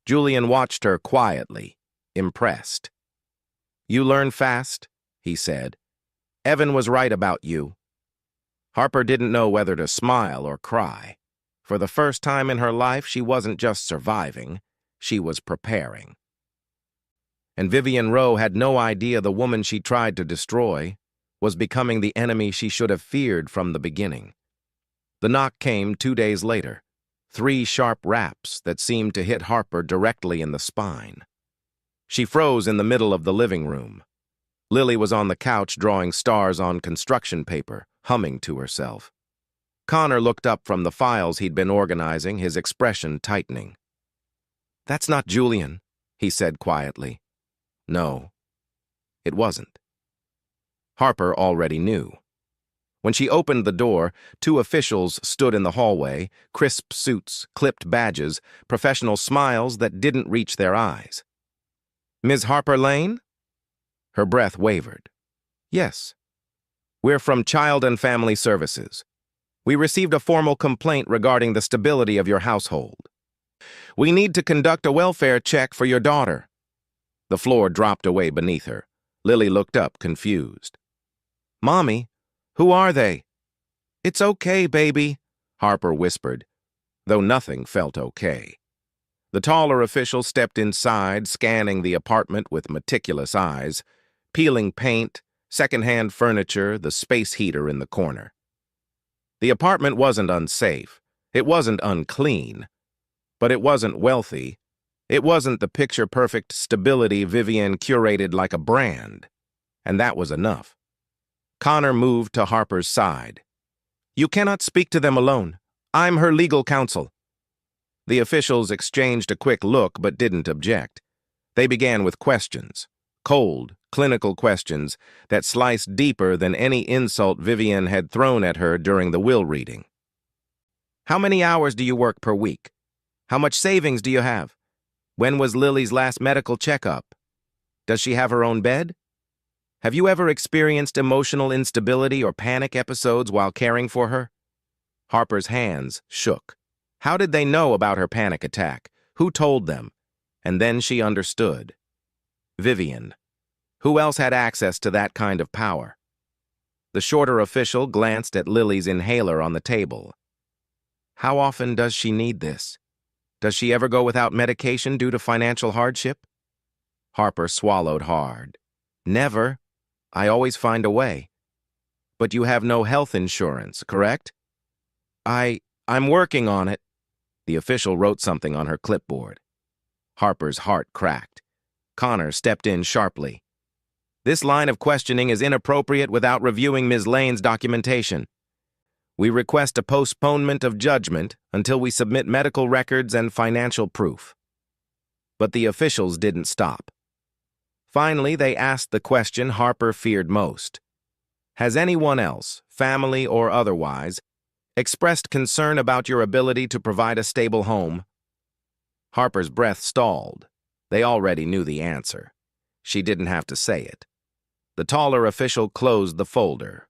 Julian watched her quietly, impressed. You learn fast, he said. Evan was right about you. Harper didn't know whether to smile or cry. For the first time in her life, she wasn't just surviving, she was preparing. And Vivian Rowe had no idea the woman she tried to destroy was becoming the enemy she should have feared from the beginning. The knock came 2 days later. 3 sharp raps that seemed to hit Harper directly in the spine. She froze in the middle of the living room. Lily was on the couch drawing stars on construction paper, humming to herself. Connor looked up from the files he'd been organizing, his expression tightening. "That's not Julian," he said quietly. No, it wasn't. Harper already knew. When she opened the door, 2 officials stood in the hallway, crisp suits, clipped badges, professional smiles that didn't reach their eyes. "Ms. Harper Lane?" Her breath wavered. "Yes. We're from Child and Family Services. We received a formal complaint regarding the stability of your household. We need to conduct a welfare check for your daughter." The floor dropped away beneath her. Lily looked up, confused. "Mommy, who are they?" "It's okay, baby," Harper whispered, though nothing felt okay. The taller official stepped inside, scanning the apartment with meticulous eyes, peeling paint, secondhand furniture, the space heater in the corner. The apartment wasn't unsafe. It wasn't unclean. But it wasn't wealthy. It wasn't the picture-perfect stability Vivian curated like a brand. And that was enough. Connor moved to Harper's side. "You cannot speak to them alone. I'm her legal counsel." The officials exchanged a quick look but didn't object. They began with questions, cold, clinical questions that sliced deeper than any insult Vivian had thrown at her during the will reading. "How many hours do you work per week? How much savings do you have? When was Lily's last medical checkup? Does she have her own bed? Have you ever experienced emotional instability or panic episodes while caring for her?" Harper's hands shook. How did they know about her panic attack? Who told them? And then she understood. Vivian. Who else had access to that kind of power? The shorter official glanced at Lily's inhaler on the table. "How often does she need this? Does she ever go without medication due to financial hardship?" Harper swallowed hard. "Never. I always find a way." "But you have no health insurance, correct?" I'm working on it." The official wrote something on her clipboard. Harper's heart cracked. Connor stepped in sharply. "This line of questioning is inappropriate without reviewing Ms. Lane's documentation. We request a postponement of judgment until we submit medical records and financial proof." But the officials didn't stop. Finally, they asked the question Harper feared most. "Has anyone else, family or otherwise, expressed concern about your ability to provide a stable home?" Harper's breath stalled. They already knew the answer. She didn't have to say it. The taller official closed the folder.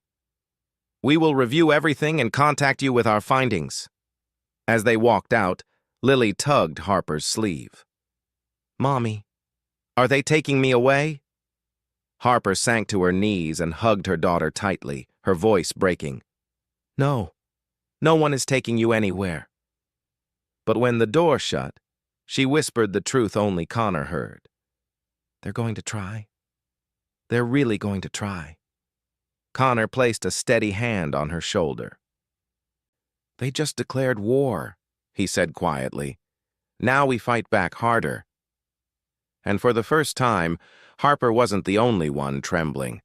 "We will review everything and contact you with our findings." As they walked out, Lily tugged Harper's sleeve. "Mommy, are they taking me away?" Harper sank to her knees and hugged her daughter tightly, her voice breaking. "No. No one is taking you anywhere." But when the door shut, she whispered the truth only Connor heard. "They're going to try. They're really going to try." Connor placed a steady hand on her shoulder. "They just declared war," he said quietly. "Now we fight back harder." And for the first time, Harper wasn't the only one trembling.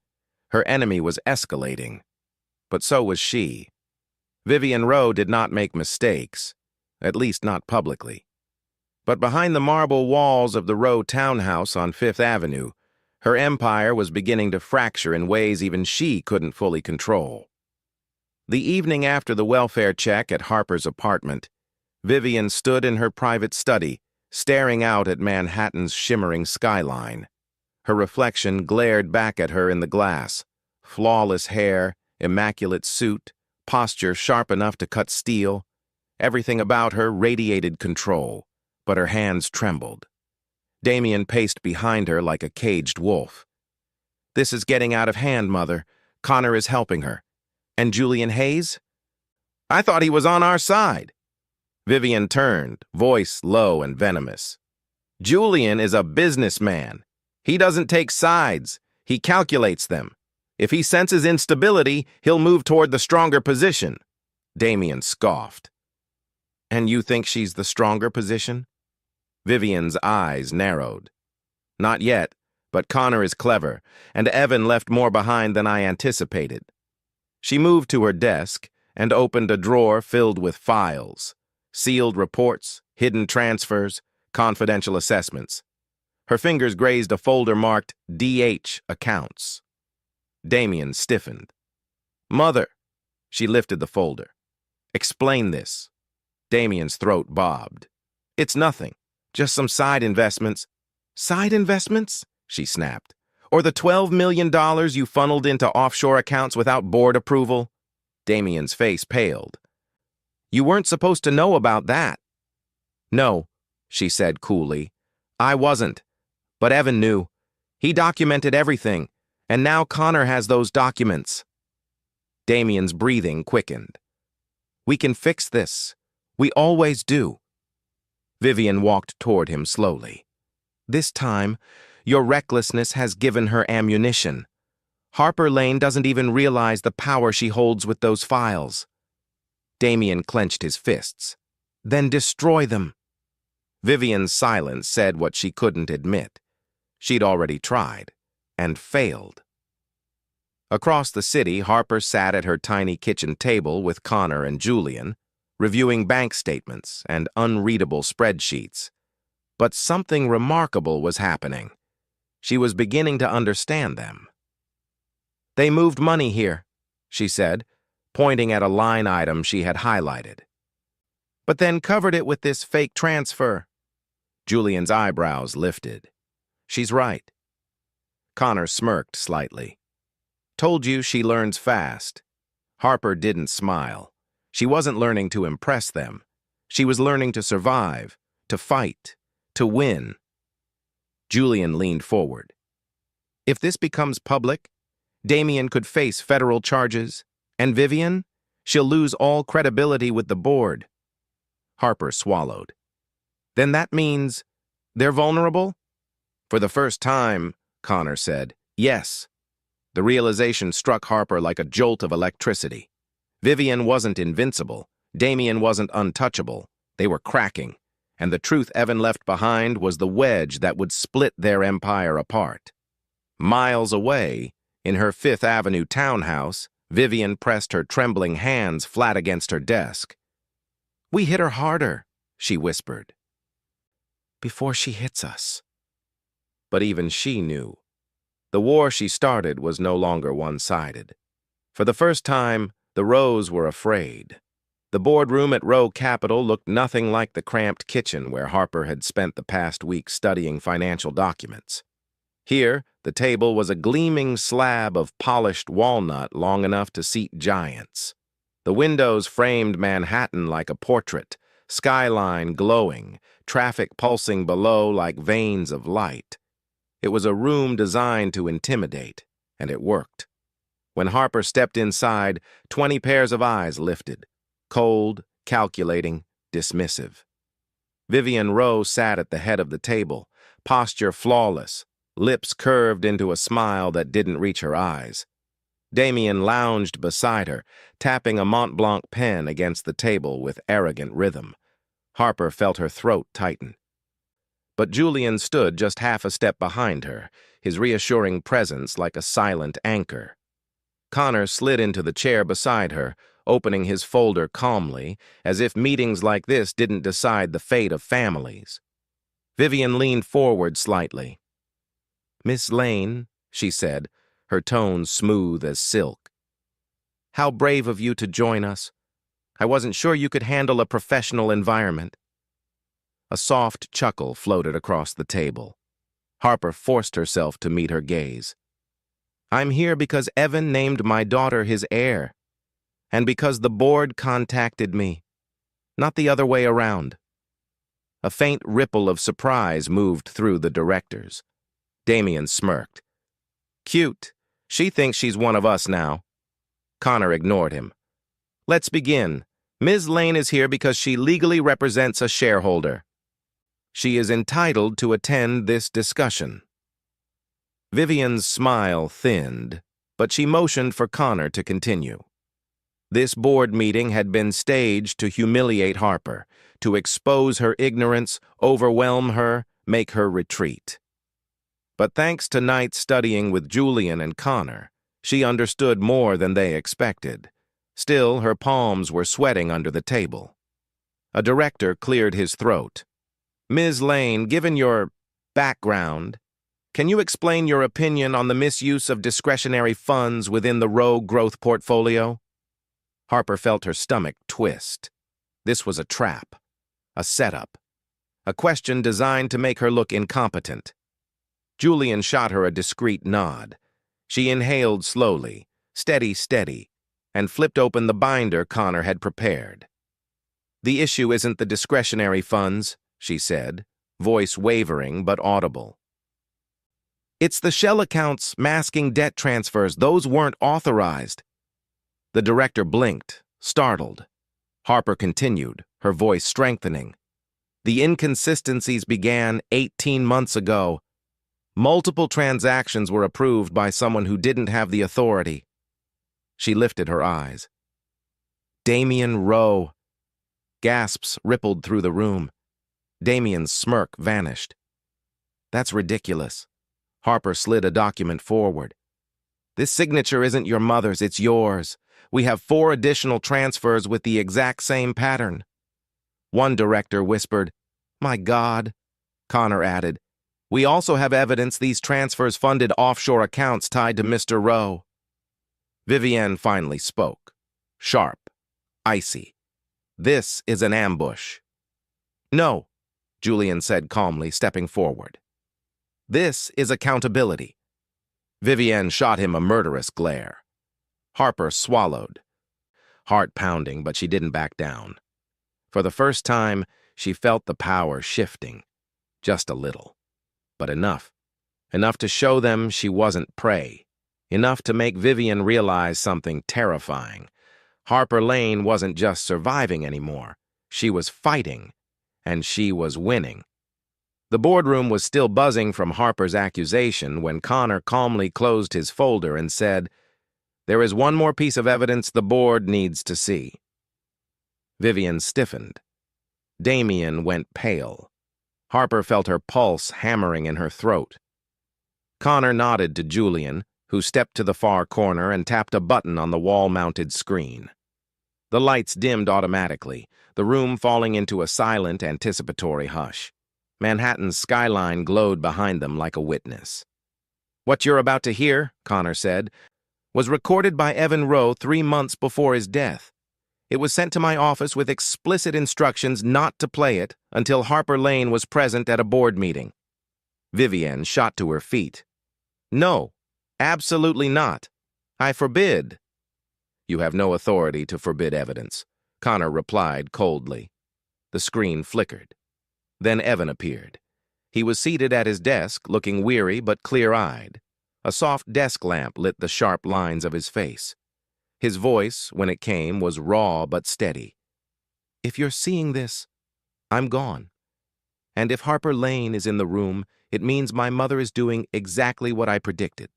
Her enemy was escalating. But so was she. Vivian Rowe did not make mistakes, at least not publicly. But behind the marble walls of the Rowe townhouse on Fifth Avenue, her empire was beginning to fracture in ways even she couldn't fully control. The evening after the welfare check at Harper's apartment, Vivian stood in her private study, staring out at Manhattan's shimmering skyline. Her reflection glared back at her in the glass. Flawless hair, immaculate suit, posture sharp enough to cut steel. Everything about her radiated control, but her hands trembled. Damien paced behind her like a caged wolf. "This is getting out of hand, Mother. Connor is helping her. And Julian Hayes? I thought he was on our side." Vivian turned, voice low and venomous. "Julian is a businessman. He doesn't take sides. He calculates them. If he senses instability, he'll move toward the stronger position." Damien scoffed. And you think she's the stronger position? Vivian's eyes narrowed. Not yet, but Connor is clever, and Evan left more behind than I anticipated. She moved to her desk and opened a drawer filled with files, sealed reports, hidden transfers, confidential assessments. Her fingers grazed a folder marked DH Accounts. Damien stiffened. Mother, she lifted the folder. Explain this. Damien's throat bobbed. It's nothing, just some side investments. Side investments? She snapped. Or the $12 million you funneled into offshore accounts without board approval? Damien's face paled. You weren't supposed to know about that. No, she said coolly. I wasn't. But Evan knew. He documented everything, and now Connor has those documents. Damien's breathing quickened. We can fix this. We always do. Vivian walked toward him slowly. This time, your recklessness has given her ammunition. Harper Lane doesn't even realize the power she holds with those files. Damien clenched his fists. Then destroy them. Vivian's silence said what she couldn't admit. She'd already tried, and failed. Across the city, Harper sat at her tiny kitchen table with Connor and Julian, reviewing bank statements and unreadable spreadsheets. But something remarkable was happening. She was beginning to understand them. They moved money here, she said, pointing at a line item she had highlighted. But then covered it with this fake transfer. Julian's eyebrows lifted. She's right. Connor smirked slightly. Told you she learns fast. Harper didn't smile. She wasn't learning to impress them. She was learning to survive, to fight, to win. Julian leaned forward. If this becomes public, Damien could face federal charges, and Vivian, she'll lose all credibility with the board. Harper swallowed. Then that means they're vulnerable? For the first time, Connor said, yes. The realization struck Harper like a jolt of electricity. Vivian wasn't invincible. Damien wasn't untouchable. They were cracking, and the truth Evan left behind was the wedge that would split their empire apart. Miles away, in her Fifth Avenue townhouse, Vivian pressed her trembling hands flat against her desk. We hit her harder, she whispered. Before she hits us. But even she knew. The war she started was no longer one-sided. For the first time, the Rows were afraid. The boardroom at Row Capital looked nothing like the cramped kitchen where Harper had spent the past week studying financial documents. Here, the table was a gleaming slab of polished walnut long enough to seat giants. The windows framed Manhattan like a portrait, skyline glowing, traffic pulsing below like veins of light. It was a room designed to intimidate, and it worked. When Harper stepped inside, 20 pairs of eyes lifted, cold, calculating, dismissive. Vivian Rowe sat at the head of the table, posture flawless, lips curved into a smile that didn't reach her eyes. Damien lounged beside her, tapping a Mont Blanc pen against the table with arrogant rhythm. Harper felt her throat tighten. But Julian stood just half a step behind her, his reassuring presence like a silent anchor. Connor slid into the chair beside her, opening his folder calmly, as if meetings like this didn't decide the fate of families. Vivian leaned forward slightly. Miss Lane, she said, her tone smooth as silk. How brave of you to join us. I wasn't sure you could handle a professional environment. A soft chuckle floated across the table. Harper forced herself to meet her gaze. I'm here because Evan named my daughter his heir, and because the board contacted me, not the other way around. A faint ripple of surprise moved through the directors. Damien smirked. Cute. She thinks she's one of us now. Connor ignored him. Let's begin. Ms. Lane is here because she legally represents a shareholder. She is entitled to attend this discussion. Vivian's smile thinned, but she motioned for Connor to continue. This board meeting had been staged to humiliate Harper, to expose her ignorance, overwhelm her, make her retreat. But thanks to nights studying with Julian and Connor, she understood more than they expected. Still, her palms were sweating under the table. A director cleared his throat. "Ms. Lane, given your background, can you explain your opinion on the misuse of discretionary funds within the Rowe growth portfolio?" Harper felt her stomach twist. This was a trap, a setup, a question designed to make her look incompetent. Julian shot her a discreet nod. She inhaled slowly, steady, and flipped open the binder Connor had prepared. "The issue isn't the discretionary funds," she said, voice wavering but audible. "It's the shell accounts masking debt transfers. Those weren't authorized." The director blinked, startled. Harper continued, her voice strengthening. "The inconsistencies began 18 months ago. Multiple transactions were approved by someone who didn't have the authority." She lifted her eyes. "Damian Rowe." Gasps rippled through the room. Damian's smirk vanished. "That's ridiculous." Harper slid a document forward. "This signature isn't your mother's, it's yours. We have 4 additional transfers with the exact same pattern." One director whispered, "My God." Connor added, "We also have evidence these transfers funded offshore accounts tied to Mr. Rowe." Vivienne finally spoke, sharp, icy. "This is an ambush." "No," Julian said calmly, stepping forward. "This is accountability." Vivienne shot him a murderous glare. Harper swallowed, heart pounding, but she didn't back down. For the first time, she felt the power shifting, just a little. But enough. Enough to show them she wasn't prey. Enough to make Vivienne realize something terrifying. Harper Lane wasn't just surviving anymore. She was fighting, and she was winning. The boardroom was still buzzing from Harper's accusation when Connor calmly closed his folder and said, "There is one more piece of evidence the board needs to see." Vivienne stiffened. Damian went pale. Harper felt her pulse hammering in her throat. Connor nodded to Julian, who stepped to the far corner and tapped a button on the wall-mounted screen. The lights dimmed automatically, the room falling into a silent, anticipatory hush. Manhattan's skyline glowed behind them like a witness. "What you're about to hear," Connor said, "was recorded by Evan Rowe 3 months before his death. It was sent to my office with explicit instructions not to play it until Harper Lane was present at a board meeting." Vivienne shot to her feet. "No, absolutely not. I forbid." "You have no authority to forbid evidence," Connor replied coldly. The screen flickered. Then Evan appeared. He was seated at his desk, looking weary but clear-eyed. A soft desk lamp lit the sharp lines of his face. His voice, when it came, was raw but steady. "If you're seeing this, I'm gone. And if Harper Lane is in the room, it means my mother is doing exactly what I predicted."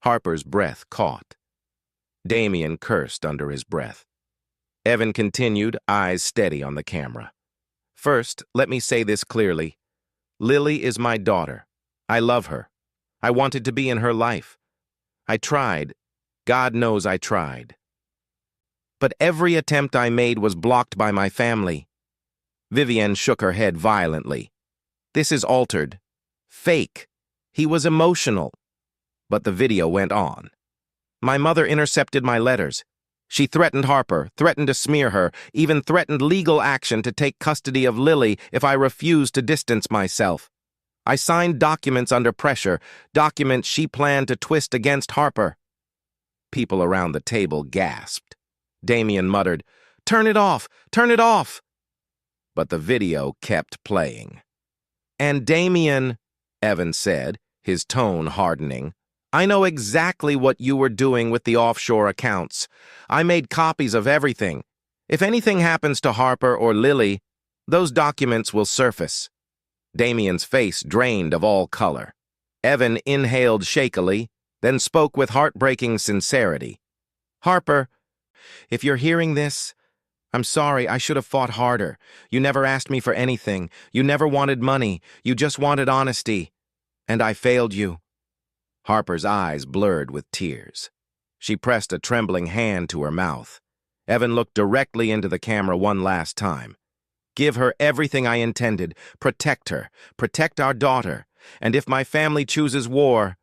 Harper's breath caught. Damian cursed under his breath. Evan continued, eyes steady on the camera. "First, let me say this clearly. Lily is my daughter. I love her. I wanted to be in her life. I tried. God knows I tried. But every attempt I made was blocked by my family." Vivienne shook her head violently. "This is altered. Fake. He was emotional." But the video went on. "My mother intercepted my letters. She threatened Harper, threatened to smear her, even threatened legal action to take custody of Lily if I refused to distance myself. I signed documents under pressure, documents she planned to twist against Harper." People around the table gasped. Damian muttered, "Turn it off! Turn it off!" But the video kept playing. "And Damian," Evan said, his tone hardening, "I know exactly what you were doing with the offshore accounts. I made copies of everything. If anything happens to Harper or Lily, those documents will surface." Damian's face drained of all color. Evan inhaled shakily, then spoke with heartbreaking sincerity. "Harper, if you're hearing this, I'm sorry, I should have fought harder. You never asked me for anything. You never wanted money. You just wanted honesty. And I failed you." Harper's eyes blurred with tears. She pressed a trembling hand to her mouth. Evan looked directly into the camera one last time. "Give her everything I intended. Protect her. Protect our daughter. And if my family chooses war,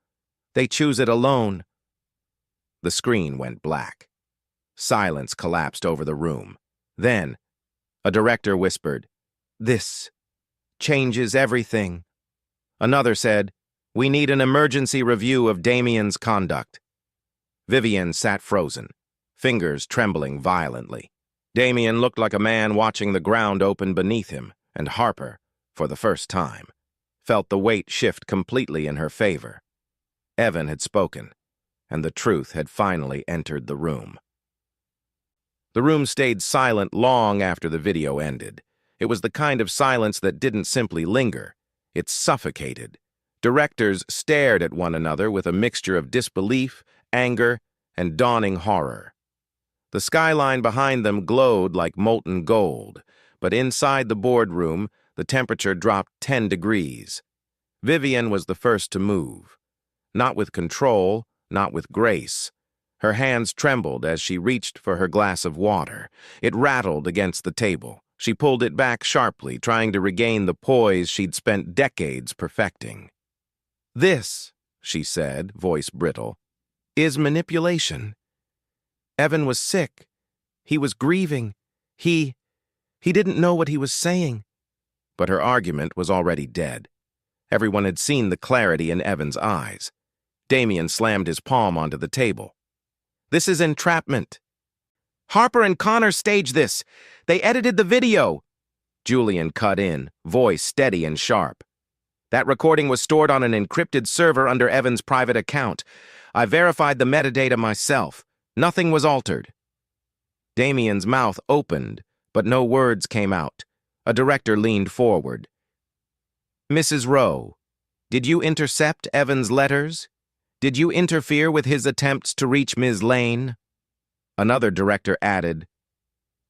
they choose it alone." The screen went black. Silence collapsed over the room. Then, a director whispered, "This changes everything." Another said, "We need an emergency review of Damien's conduct." Vivian sat frozen, fingers trembling violently. Damien looked like a man watching the ground open beneath him, and Harper, for the first time, felt the weight shift completely in her favor. Evan had spoken, and the truth had finally entered the room. The room stayed silent long after the video ended. It was the kind of silence that didn't simply linger. It suffocated. Directors stared at one another with a mixture of disbelief, anger, and dawning horror. The skyline behind them glowed like molten gold, but inside the boardroom, the temperature dropped 10 degrees. Vivian was the first to move. Not with control, not with grace. Her hands trembled as she reached for her glass of water. It rattled against the table. She pulled it back sharply, trying to regain the poise she'd spent decades perfecting. "This," she said, voice brittle, "is manipulation. Evan was sick. He was grieving. He didn't know what he was saying." But her argument was already dead. Everyone had seen the clarity in Evan's eyes. Damien slammed his palm onto the table. "This is entrapment. Harper and Connor staged this. They edited the video." Julian cut in, voice steady and sharp. "That recording was stored on an encrypted server under Evan's private account. I verified the metadata myself. Nothing was altered." Damien's mouth opened, but no words came out. A director leaned forward. "Mrs. Rowe, did you intercept Evan's letters? Did you interfere with his attempts to reach Ms. Lane?" Another director added,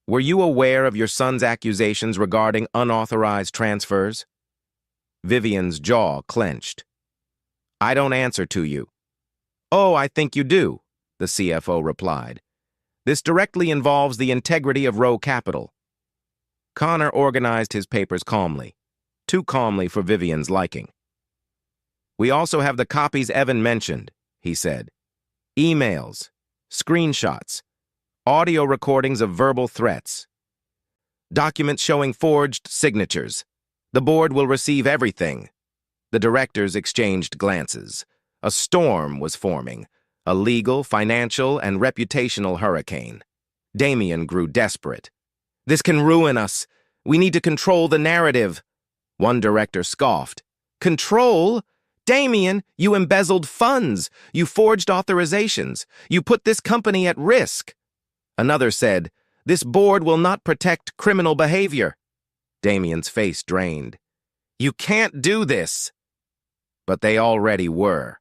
"Were you aware of your son's accusations regarding unauthorized transfers?" Vivian's jaw clenched. "I don't answer to you." "Oh, I think you do," the CFO replied. "This directly involves the integrity of Rowe Capital." Connor organized his papers calmly, too calmly for Vivian's liking. "We also have the copies Evan mentioned," he said. "Emails, screenshots, audio recordings of verbal threats, documents showing forged signatures. The board will receive everything." The directors exchanged glances. A storm was forming, a legal, financial, and reputational hurricane. Damien grew desperate. "This can ruin us. We need to control the narrative." One director scoffed. "Control? Damien, you embezzled funds. You forged authorizations. You put this company at risk." Another said, "This board will not protect criminal behavior." Damien's face drained. "You can't do this." But they already were.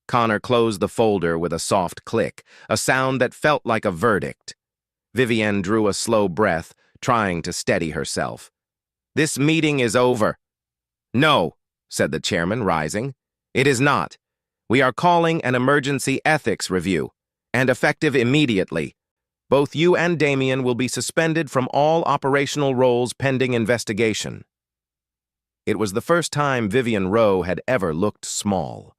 Connor closed the folder with a soft click, a sound that felt like a verdict. Vivian drew a slow breath, trying to steady herself. "This meeting is over." "No," said the chairman, rising. "It is not. We are calling an emergency ethics review, and effective immediately. Both you and Damien will be suspended from all operational roles pending investigation." It was the first time Vivian Rowe had ever looked small.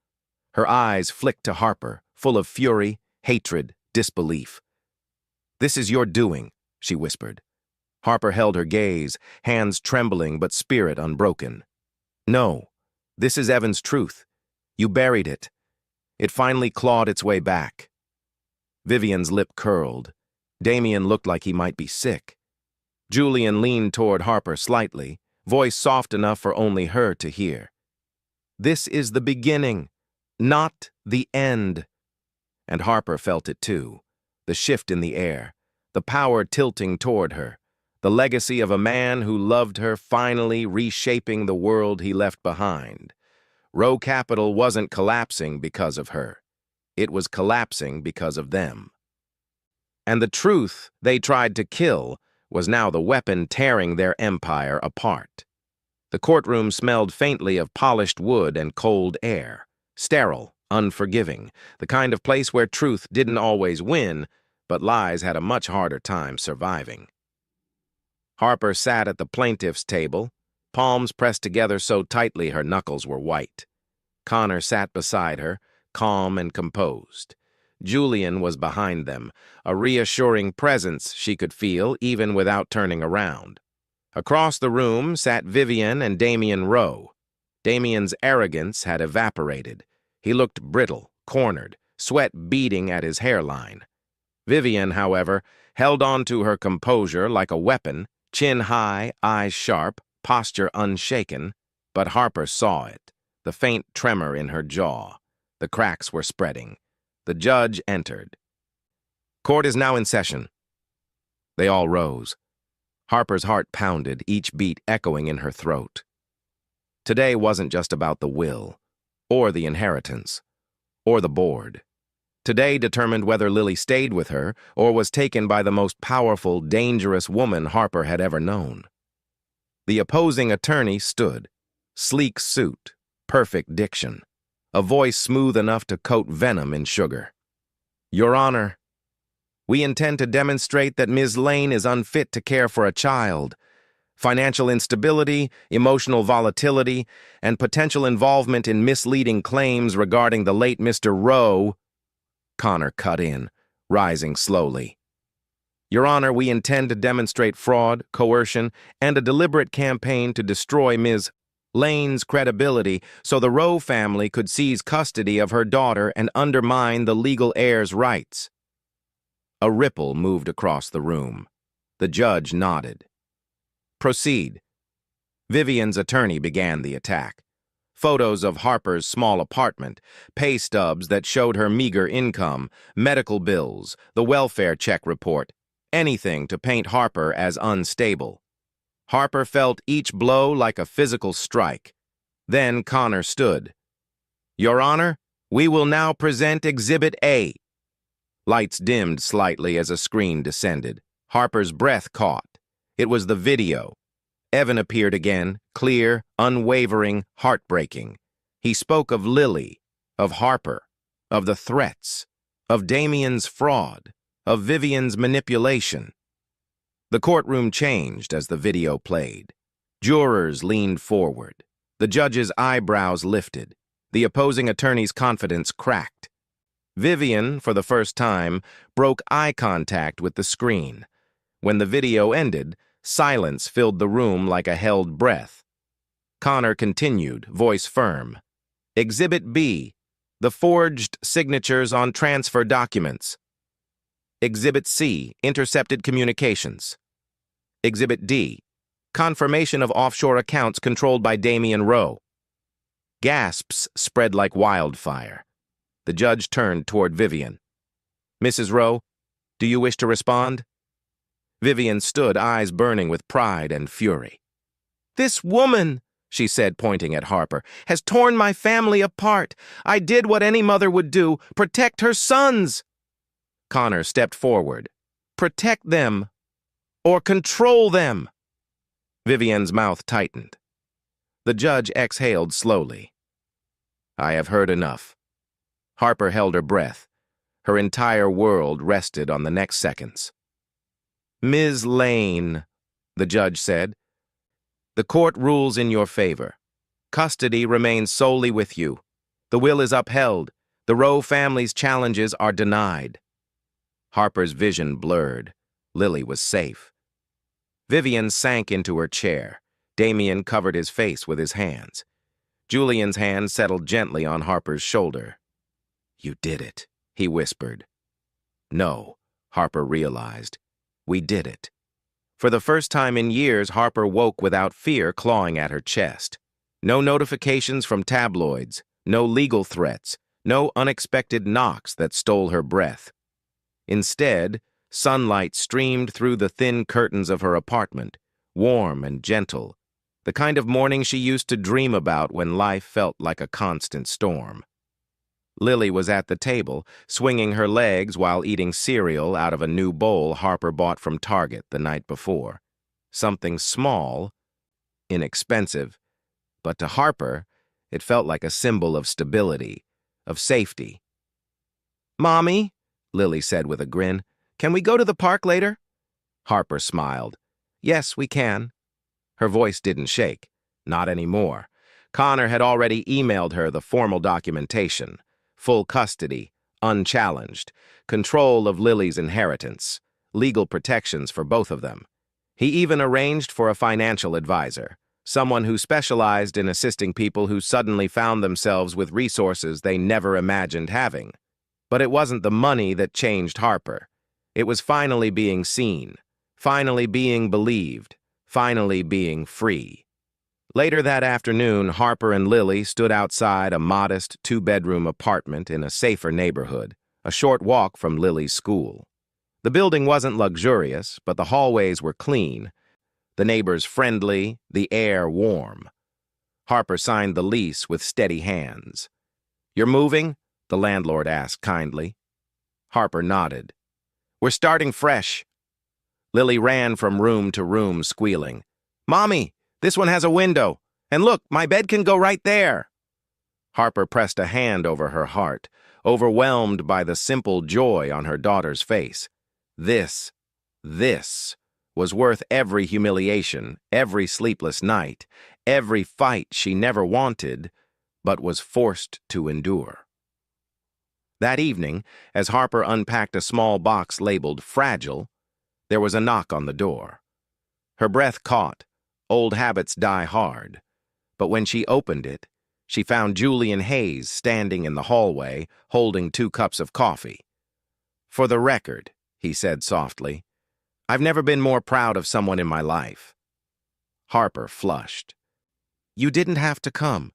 Her eyes flicked to Harper, full of fury, hatred, disbelief. "This is your doing," she whispered. Harper held her gaze, hands trembling but spirit unbroken. "No, this is Evan's truth. You buried it. It finally clawed its way back." Vivian's lip curled. Damien looked like he might be sick. Julian leaned toward Harper slightly, voice soft enough for only her to hear. "This is the beginning, not the end." And Harper felt it too, the shift in the air, the power tilting toward her, the legacy of a man who loved her finally reshaping the world he left behind. Rowe Capital wasn't collapsing because of her. It was collapsing because of them. and the truth they tried to kill was now the weapon tearing their empire apart. The courtroom smelled faintly of polished wood and cold air, sterile, unforgiving, the kind of place where truth didn't always win, but lies had a much harder time surviving. Harper sat at the plaintiff's table, palms pressed together so tightly her knuckles were white. Connor sat beside her, calm and composed. Julian was behind them, a reassuring presence she could feel even without turning around. Across the room sat Vivian and Damian Rowe. Damian's arrogance had evaporated. He looked brittle, cornered, sweat beading at his hairline. Vivian, however, held on to her composure like a weapon, chin high, eyes sharp, posture unshaken, but Harper saw it, the faint tremor in her jaw. The cracks were spreading. The judge entered. "Court is now in session." They all rose. Harper's heart pounded, each beat echoing in her throat. Today wasn't just about the will, or the inheritance, or the board. Today determined whether Lily stayed with her or was taken by the most powerful, dangerous woman Harper had ever known. The opposing attorney stood, sleek suit, perfect diction, a voice smooth enough to coat venom in sugar. "Your Honor, we intend to demonstrate that Ms. Lane is unfit to care for a child. Financial instability, emotional volatility, and potential involvement in misleading claims regarding the late Mr. Rowe." Connor cut in, rising slowly. "Your Honor, we intend to demonstrate fraud, coercion, and a deliberate campaign to destroy Ms. Lane's credibility so the Rowe family could seize custody of her daughter and undermine the legal heir's rights." A ripple moved across the room. The judge nodded. "Proceed." Vivian's attorney began the attack. Photos of Harper's small apartment, pay stubs that showed her meager income, medical bills, the welfare check report, anything to paint Harper as unstable. Harper felt each blow like a physical strike. Then Connor stood. "Your Honor, we will now present Exhibit A." Lights dimmed slightly as a screen descended. Harper's breath caught. It was the video. Evan appeared again, clear, unwavering, heartbreaking. He spoke of Lily, of Harper, of the threats, of Damian's fraud, of Vivian's manipulation. The courtroom changed as the video played. Jurors leaned forward. The judge's eyebrows lifted. The opposing attorney's confidence cracked. Vivian, for the first time, broke eye contact with the screen. When the video ended, silence filled the room like a held breath. Connor continued, voice firm. "Exhibit B, the forged signatures on transfer documents. Exhibit C, intercepted communications. Exhibit D, confirmation of offshore accounts controlled by Damian Rowe." Gasps spread like wildfire. The judge turned toward Vivian. "Mrs. Rowe, do you wish to respond?" Vivian stood, eyes burning with pride and fury. "This woman," she said, pointing at Harper, "has torn my family apart. I did what any mother would do, protect her sons." Connor stepped forward. "Protect them, or control them." Vivian's mouth tightened. The judge exhaled slowly. "I have heard enough." Harper held her breath. Her entire world rested on the next seconds. "Ms. Lane," the judge said, "the court rules in your favor. Custody remains solely with you. The will is upheld. The Rowe family's challenges are denied." Harper's vision blurred. Lily was safe. Vivian sank into her chair. Damian covered his face with his hands. Julian's hand settled gently on Harper's shoulder. "You did it," he whispered. "No," Harper realized. "We did it." For the first time in years, Harper woke without fear clawing at her chest. No notifications from tabloids, no legal threats, no unexpected knocks that stole her breath. Instead, sunlight streamed through the thin curtains of her apartment, warm and gentle, the kind of morning she used to dream about when life felt like a constant storm. Lily was at the table, swinging her legs while eating cereal out of a new bowl Harper bought from Target the night before. Something small, inexpensive, but to Harper, it felt like a symbol of stability, of safety. "Mommy," Lily said with a grin, "can we go to the park later?" Harper smiled. "Yes, we can." Her voice didn't shake. Not anymore. Connor had already emailed her the formal documentation. Full custody, unchallenged, control of Lily's inheritance, legal protections for both of them. He even arranged for a financial advisor, someone who specialized in assisting people who suddenly found themselves with resources they never imagined having. But it wasn't the money that changed Harper. It was finally being seen, finally being believed, finally being free. Later that afternoon, Harper and Lily stood outside a modest two-bedroom apartment in a safer neighborhood, a short walk from Lily's school. The building wasn't luxurious, but the hallways were clean, the neighbors friendly, the air warm. Harper signed the lease with steady hands. "You're moving?" the landlord asked kindly. Harper nodded. "We're starting fresh." Lily ran from room to room squealing. "Mommy, this one has a window. And look, my bed can go right there." Harper pressed a hand over her heart, overwhelmed by the simple joy on her daughter's face. This was worth every humiliation, every sleepless night, every fight she never wanted, but was forced to endure. That evening, as Harper unpacked a small box labeled Fragile, there was a knock on the door. Her breath caught. Old habits die hard. But when she opened it, she found Julian Hayes standing in the hallway, holding 2 cups of coffee. "For the record," he said softly, "I've never been more proud of someone in my life." Harper flushed. "You didn't have to come."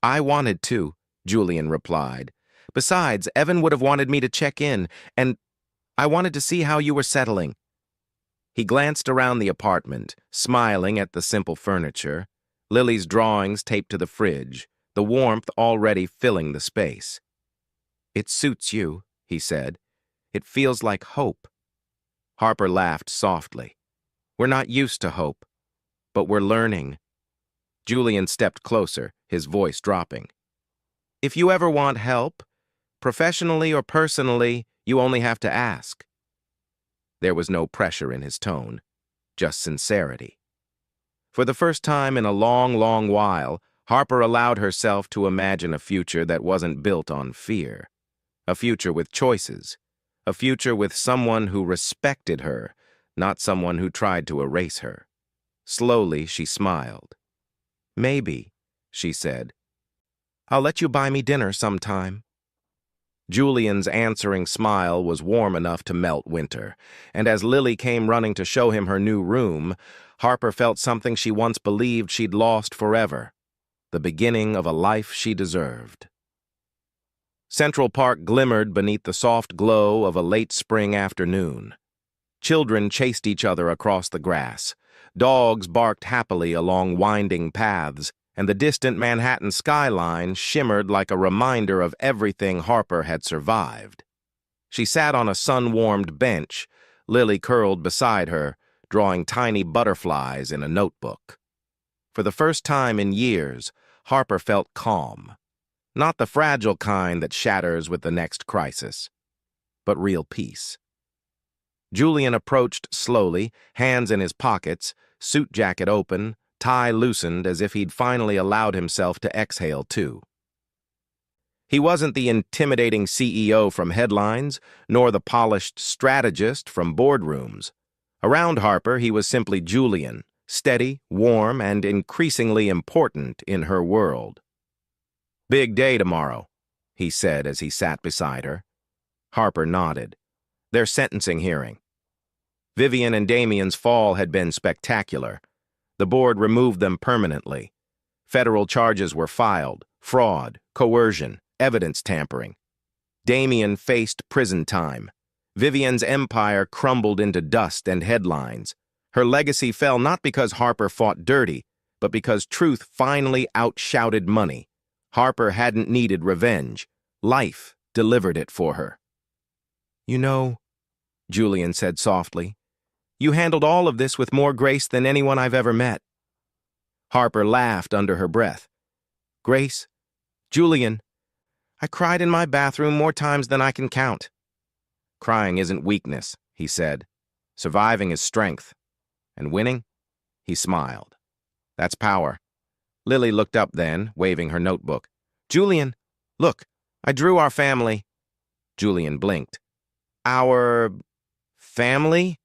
"I wanted to," Julian replied. "Besides, Evan would have wanted me to check in, and I wanted to see how you were settling." He glanced around the apartment, smiling at the simple furniture, Lily's drawings taped to the fridge, the warmth already filling the space. "It suits you," he said. "It feels like hope." Harper laughed softly. "We're not used to hope, but we're learning." Julian stepped closer, his voice dropping. "If you ever want help, professionally or personally, you only have to ask." There was no pressure in his tone, just sincerity. For the first time in a long, long while, Harper allowed herself to imagine a future that wasn't built on fear. A future with choices. A future with someone who respected her, not someone who tried to erase her. Slowly, she smiled. "Maybe," she said. "I'll let you buy me dinner sometime." Julian's answering smile was warm enough to melt winter, and as Lily came running to show him her new room, Harper felt something she once believed she'd lost forever, the beginning of a life she deserved. Central Park glimmered beneath the soft glow of a late spring afternoon. Children chased each other across the grass. Dogs barked happily along winding paths, and the distant Manhattan skyline shimmered like a reminder of everything Harper had survived. She sat on a sun-warmed bench, Lily curled beside her, drawing tiny butterflies in a notebook. For the first time in years, Harper felt calm. Not the fragile kind that shatters with the next crisis, but real peace. Julian approached slowly, hands in his pockets, suit jacket open, tie loosened as if he'd finally allowed himself to exhale too. He wasn't the intimidating CEO from headlines, nor the polished strategist from boardrooms. Around Harper, he was simply Julian, steady, warm, and increasingly important in her world. "Big day tomorrow," he said as he sat beside her. Harper nodded. Their sentencing hearing. Vivian and Damien's fall had been spectacular. The board removed them permanently. Federal charges were filed: fraud, coercion, evidence tampering. Damien faced prison time. Vivian's empire crumbled into dust and headlines. Her legacy fell not because Harper fought dirty, but because truth finally outshouted money. Harper hadn't needed revenge. Life delivered it for her. "You know," Julian said softly, "you handled all of this with more grace than anyone I've ever met." Harper laughed under her breath. "Grace? Julian, I cried in my bathroom more times than I can count." "Crying isn't weakness," he said. "Surviving is strength. And winning?" He smiled. "That's power." Lily looked up then, waving her notebook. "Julian, look, I drew our family." Julian blinked. "Our family?"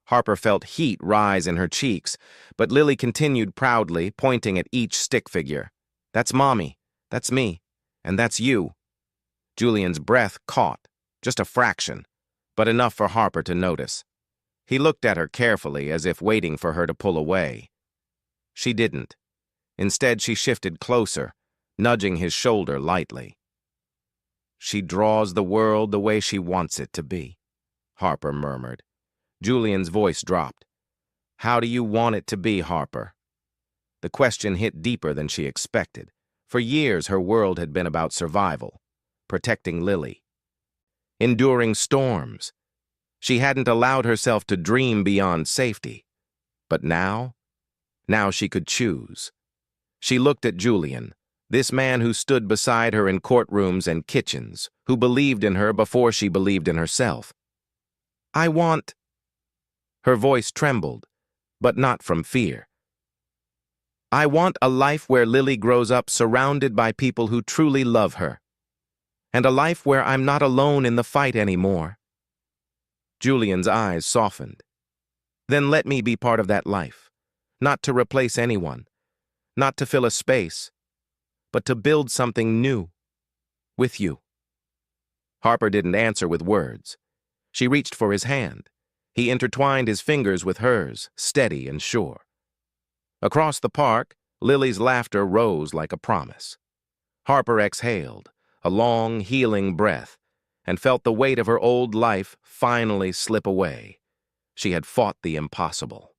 Harper felt heat rise in her cheeks, but Lily continued proudly, pointing at each stick figure. "That's Mommy, that's me, and that's you." Julian's breath caught, just a fraction, but enough for Harper to notice. He looked at her carefully, as if waiting for her to pull away. She didn't. Instead, she shifted closer, nudging his shoulder lightly. "She draws the world the way she wants it to be," Harper murmured. Julian's voice dropped. "How do you want it to be, Harper?" The question hit deeper than she expected. For years, her world had been about survival, protecting Lily, enduring storms. She hadn't allowed herself to dream beyond safety. But now she could choose. She looked at Julian, this man who stood beside her in courtrooms and kitchens, who believed in her before she believed in herself. "I want—" Her voice trembled, but not from fear. "I want a life where Lily grows up surrounded by people who truly love her. And a life where I'm not alone in the fight anymore." Julian's eyes softened. "Then let me be part of that life. Not to replace anyone. Not to fill a space. But to build something new. With you." Harper didn't answer with words. She reached for his hand. He intertwined his fingers with hers, steady and sure. Across the park, Lily's laughter rose like a promise. Harper exhaled, a long, healing breath, and felt the weight of her old life finally slip away. She had fought the impossible.